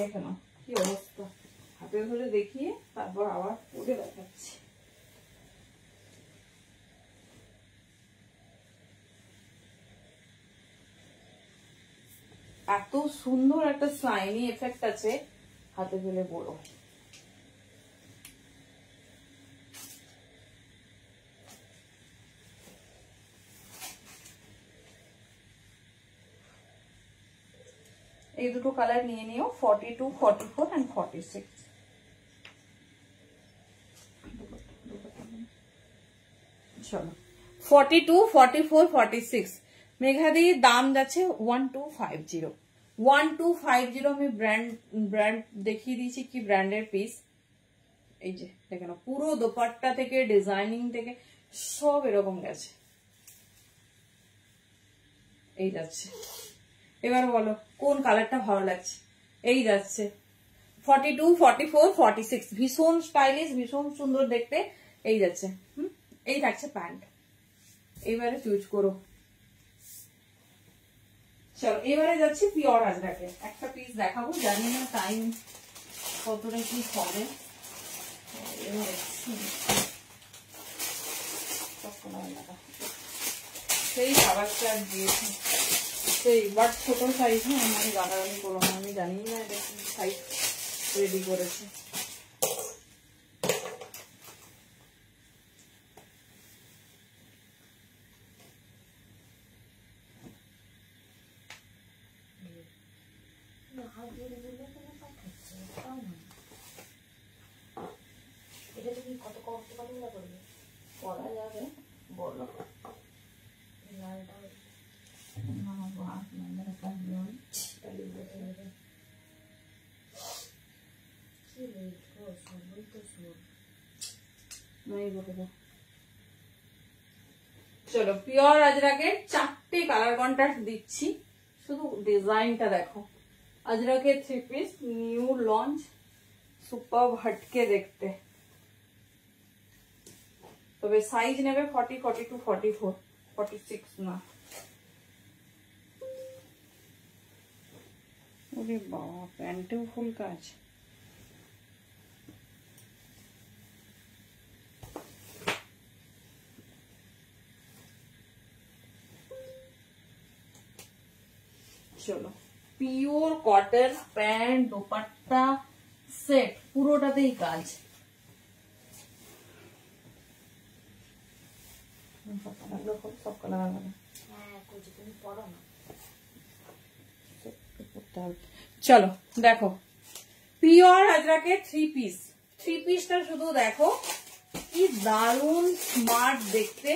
S1: দেখে নাও কি অবস্থা, হাতে ধরে দেখিয়ে তারপর আবার পরে দেখাচ্ছি। এত সুন্দর একটা স্লাইনি এফেক্ট আছে, হাতে ফেলে বড়। এই দুটো কালার নিয়ে নিও, 42, 44 and 46। চলো 42, 44, 46 মেঘাদি দাম যাচ্ছে 1250। 1250 আমি ব্র্যান্ড দেখিয়ে দিয়েছি, কি ব্র্যান্ডের পিস। এই যে দেখেন পুরো দোপাট্টা থেকে ডিজাইনিং থেকে সব এরকম গেছে। এই যাচ্ছে, এবার বলো কোন কালারটা ভালো লাগছে। এই যাচ্ছে 42, 44, 46 ভীষণ স্টাইলিশ, ভীষণ সুন্দর দেখতে। এই যাচ্ছে এই থাকছে প্যান্ট, এবারে চুজ করো। চলো এবারে যাচ্ছি পিওর আজরাকে, একটা পিস দেখাবো, জানি না টাইম কতটা কি হবে। সেই খাবারটা দিয়েছি, সেই বাট ছোট সাইজ। হ্যাঁ আমি গালাগালি করবো না, আমি জানি না এটা কি সাইজ রেডি করেছে।
S2: এটা তুমি কত কমফোর্টেবল করবে?
S1: পরা যাবে বলো।
S2: লালটা
S1: চলো পিওর আজরাকের 4টে কালার কন্ট্রাস্ট দিচ্ছি, শুধু ডিজাইনটা দেখো। আজরাকের 3 পিস নিউ লঞ্চ, সুপার হটকে দেখতে। তবে সাইজ নেবে 40, 42, 44, 46 না। ওরে বাবা, প্যান্টেও ফুল কাজ। চলো pure cotton pant dupatta set, পুরোটাতেই কাজ। সব কালার
S2: তুমি পড়ো না।
S1: চলো দেখো পিওর আজরাকে 3 পিস। 3 পিসটা শুধু দেখো কি দারুন স্মার্ট দেখতে।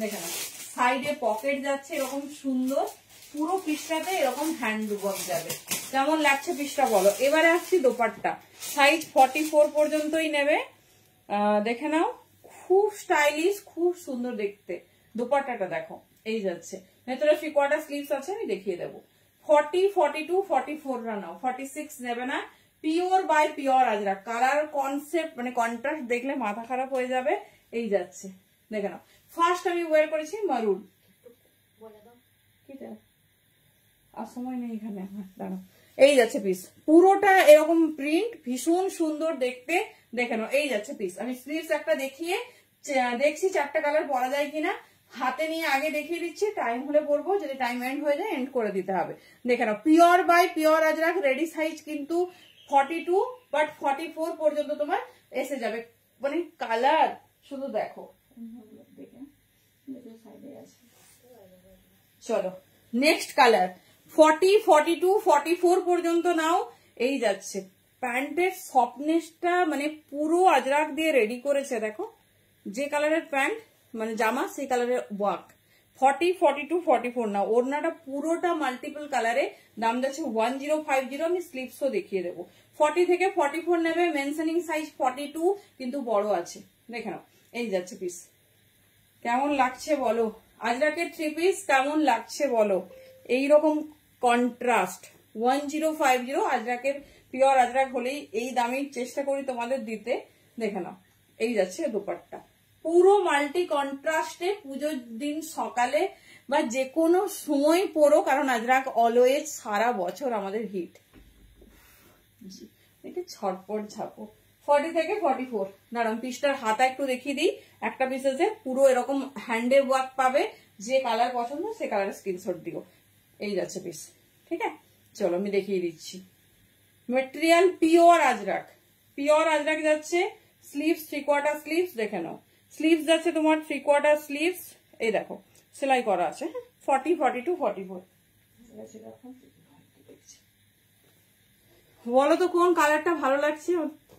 S1: দেখে না, সাইডে পকেট যাচ্ছে এরকম সুন্দর, পুরো পিসটাতে এরকম হ্যান্ড ওয়ার্ক যাবে। কেমন লাগছে পিসটা বলো। এবারে আসছি দোপাট্টা, সাইজ 44 পর্যন্তই নেবে। দেখে নাও, খুব স্টাইলিশ, খুব সুন্দর দেখতে। দোপাট্টাটা দেখো, এই যাচ্ছে, ভেতরে 3/4 স্লিভস আছে, আমি দেখিয়ে দেবো। 40, 42, 44 নাও, 46 নেবে না। Pure by pure Ajrak, colour concept মানে কন্ট্রাস্ট দেখলে মাথা খারাপ হয়ে যাবে। এই যাচ্ছে, দেখে নাও। ফার্স্ট আমি ওয়ার করেছি মারুন,
S2: বলে দাও
S1: কিটা আর সময় নেই এখানে আমার, দাঁড়াও। এই যাচ্ছে পিস, পুরোটা এরকম প্রিন্ট, ভীষণ সুন্দর দেখতে। দেখে নাও, এই যাচ্ছে পিস। আমি স্লিভস একটা দেখিয়ে দেখছি 4টা কালার পরা যায় কিনা, হাতে নিয়ে আগে দেখিয়ে দিচ্ছি, টাইম হলে পরবো, যদি টাইম এন্ড হয়ে যায় এন্ড করে দিতে হবে। দেখে নাও, pure by pure Ajrakh, ready size কিন্তু 42, বাট 44 পর্যন্ত তোমার এসে যাবে। মানে কালার শুধু দেখো, চলো নেক্সট কালার 40, 42, 44 পর্যন্ত নাও। এই যাচ্ছে প্যান্টের সফটনেসটা, মানে পুরো আজরাক দিয়ে রেডি করেছে। দেখো যে কালারের প্যান্ট মানে জামা, সেই কালারের ওয়ার্ক। 40, 42, 44 না, ওড়নাটা পুরোটা মাল্টিপল কালারে। দাম যাচ্ছে 1050। আমি স্লিপসও দেখিয়ে দেবো। 40 থেকে 44 নেবে, মেনশনিং সাইজ 42, কিন্তু বড় আছে। দেখে নাও, এই যাচ্ছে পিস। কেমন লাগছে বলো, আজরাকের 3 পিস কেমন লাগছে বলো। এইরকম কন্ট্রাস্ট 1050, আজরাকের পিওর আজরাক হলেই এই দামেই চেষ্টা করি তোমাদের দিতে। দেখে নাও, এই যাচ্ছে দোপাট্টা, পুরো মাল্টি কন্ট্রাস্টে। পুজোর দিন সকালে বা যে কোনো সময় পরো, কারণ আজরাক অলওয়েজ সারা বছর আমাদের হিট। ছটপট ঝাপো। 40 থেকে 44। দাঁড়ান, পিসটার হাতা একটু দেখিয়ে দিই। একটা পিসেতে পুরো এরকম হ্যান্ডে ওয়ার্ক পাবে। যে কালার পছন্দ সে কালারের স্ক্রিনশট দিও। এই যাচ্ছে পিস, ঠিক আছে। চলো আমি দেখিয়ে দিচ্ছি। Material pure Ajrak, pure Ajrak যাচ্ছে। স্লিভস 3/4 স্লিভস, দেখে নাও। স্লিভস যাচ্ছে তোমার 3/4 স্লিভস। এই দেখো সেলাই করা আছে। 40, 42, 44। বলো তো কোন কালারটা ভালো লাগছে?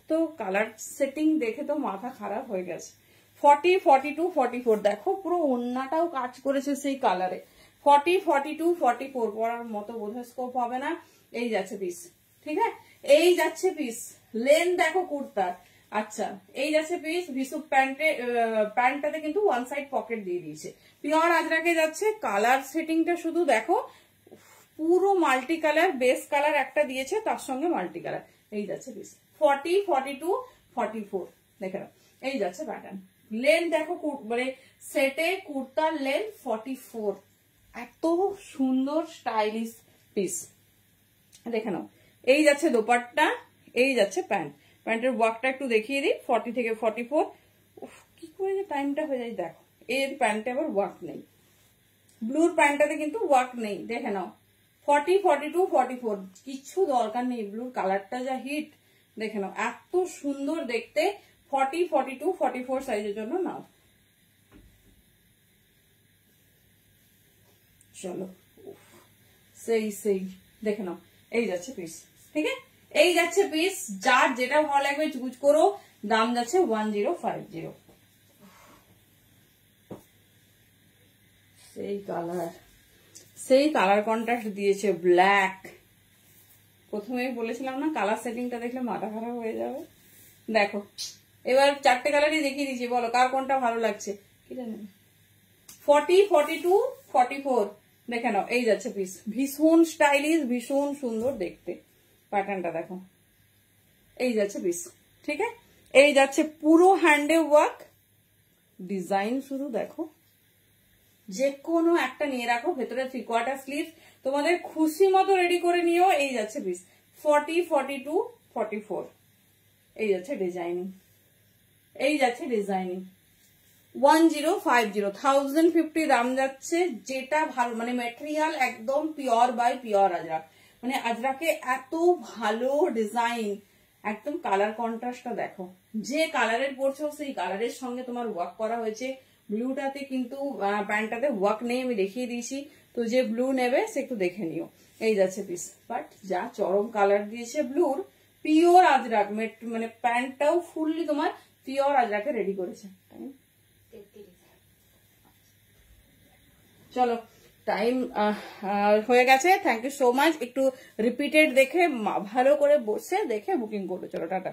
S1: তো কালার সেটিং দেখে তো মাথা খারাপ হয়ে গেছে। 40, 42, 44 দেখো, পুরো ওন্নাটাও কাজ করেছে সেই কালারে। 40, 42, 44 পরার মতো বোধহয় স্কোপ হবে না। এই যাচ্ছে পিস, ঠিক আছে। এই যাচ্ছে পিস, লেন দেখো কুর্তার। আচ্ছা, এই যাচ্ছে পিস। ভিসুক প্যান্টটাতে কিন্তু ওয়ান সাইড পকেট দিয়ে দিয়েছে। পিওর আজরাকে যাচ্ছে। কালার সেটিংটা শুধু দেখো, পুরো মাল্টি কালার। বেস কালার একটা দিয়েছে, তার সঙ্গে মাল্টি কালার। এই যাচ্ছে পিস। 40, 42, 44 দেখে নাও। এই যাচ্ছে প্যাটার্ন। লেন দেখো, মানে সেটে কুর্তার লেন 44। এত সুন্দর স্টাইলিশ পিস, দেখে নাও। এই যাচ্ছে দোপাট্টা, এই যাচ্ছে প্যান্ট। প্যান্টের ওয়ার্কটা একটু দেখিয়ে দিই। 40 থেকে 44। কি করে যে টাইমটা হয়ে যায় দেখো। এর প্যান্টে আবার ওয়ার্ক নেই, ব্লুর প্যান্টটাতে কিন্তু ওয়ার্ক নেই। দেখে নাও, 40, 42, 44 কিচ্ছু দরকার নেই। ব্লুর কালারটা যা হিট, দেখে নাও এত সুন্দর দেখতে। 40, 42, 44 সাইজের জন্য নাও। চলো, সেই দেখে নাও। এই যাচ্ছে পিস, ঠিক আছে। এই যাচ্ছে পিস। যার যেটা ভালো লাগবে চুজ করো। দাম যাচ্ছে 1050। সেই কালার কন্ট্রাস্ট দিয়েছে, ব্ল্যাক। প্রথমেই বলেছিলাম না, কালার সেটিংটা দেখলে মাথা খারাপ হয়ে যাবে। দেখো এবার 4টে কালারই দেখিয়ে দিচ্ছি, বলো কার কোনটা ভালো লাগছে। কি জানেন, 40, 42, 44 দেখে নাও। এই যাচ্ছে পিস, ভীষণ স্টাইলিশ, ভীষণ সুন্দর দেখতে। প্যাটার্নটা দেখো। এই যাচ্ছে পিস, ঠিক আছে। এই যাচ্ছে পুরো হ্যান্ডে ওয়ার্ক ডিজাইন, শুধু দেখো। যে কোনো একটা নিয়ে রাখো, ভেতরে 3/4 স্লিভ, তোমাদের খুশি মতো রেডি করে নিও। এই যাচ্ছে পিস। 40, 42, 44 এই যাচ্ছে ডিজাইনিং। এই যাচ্ছে ডিজাইনিং 1050, 1050 দাম যাচ্ছে। যেটা ভালো, মানে ম্যাটেরিয়াল একদম পিওর বাই পিওর আজরাক। মানে আজরাকে এত ভালো ডিজাইন, একদম কালার কন্ট্রাস্টটা দেখো। যে কালারের পরছো সেই কালারের সঙ্গে তোমার ওয়ার্ক করা হয়েছে। ব্লুটাতে কিন্তু প্যান্টটাতে ওয়ার্ক নেই, আমি দেখিয়ে দিয়েছি। তো যে ব্লু নেবে সে একটু দেখে নিও। এই যাচ্ছে পিস, বাট যা চরম কালার দিয়েছে ব্লুর। পিওর আজরাক, মানে প্যান্টটাও ফুললি তোমার পিওর আজরাকে রেডি করেছে। চলো টাইম হয়ে গেছে। Thank you so much. একটু রিপিটেড দেখে ভালো করে বসে দেখে বুকিং করো। চলো টাটা।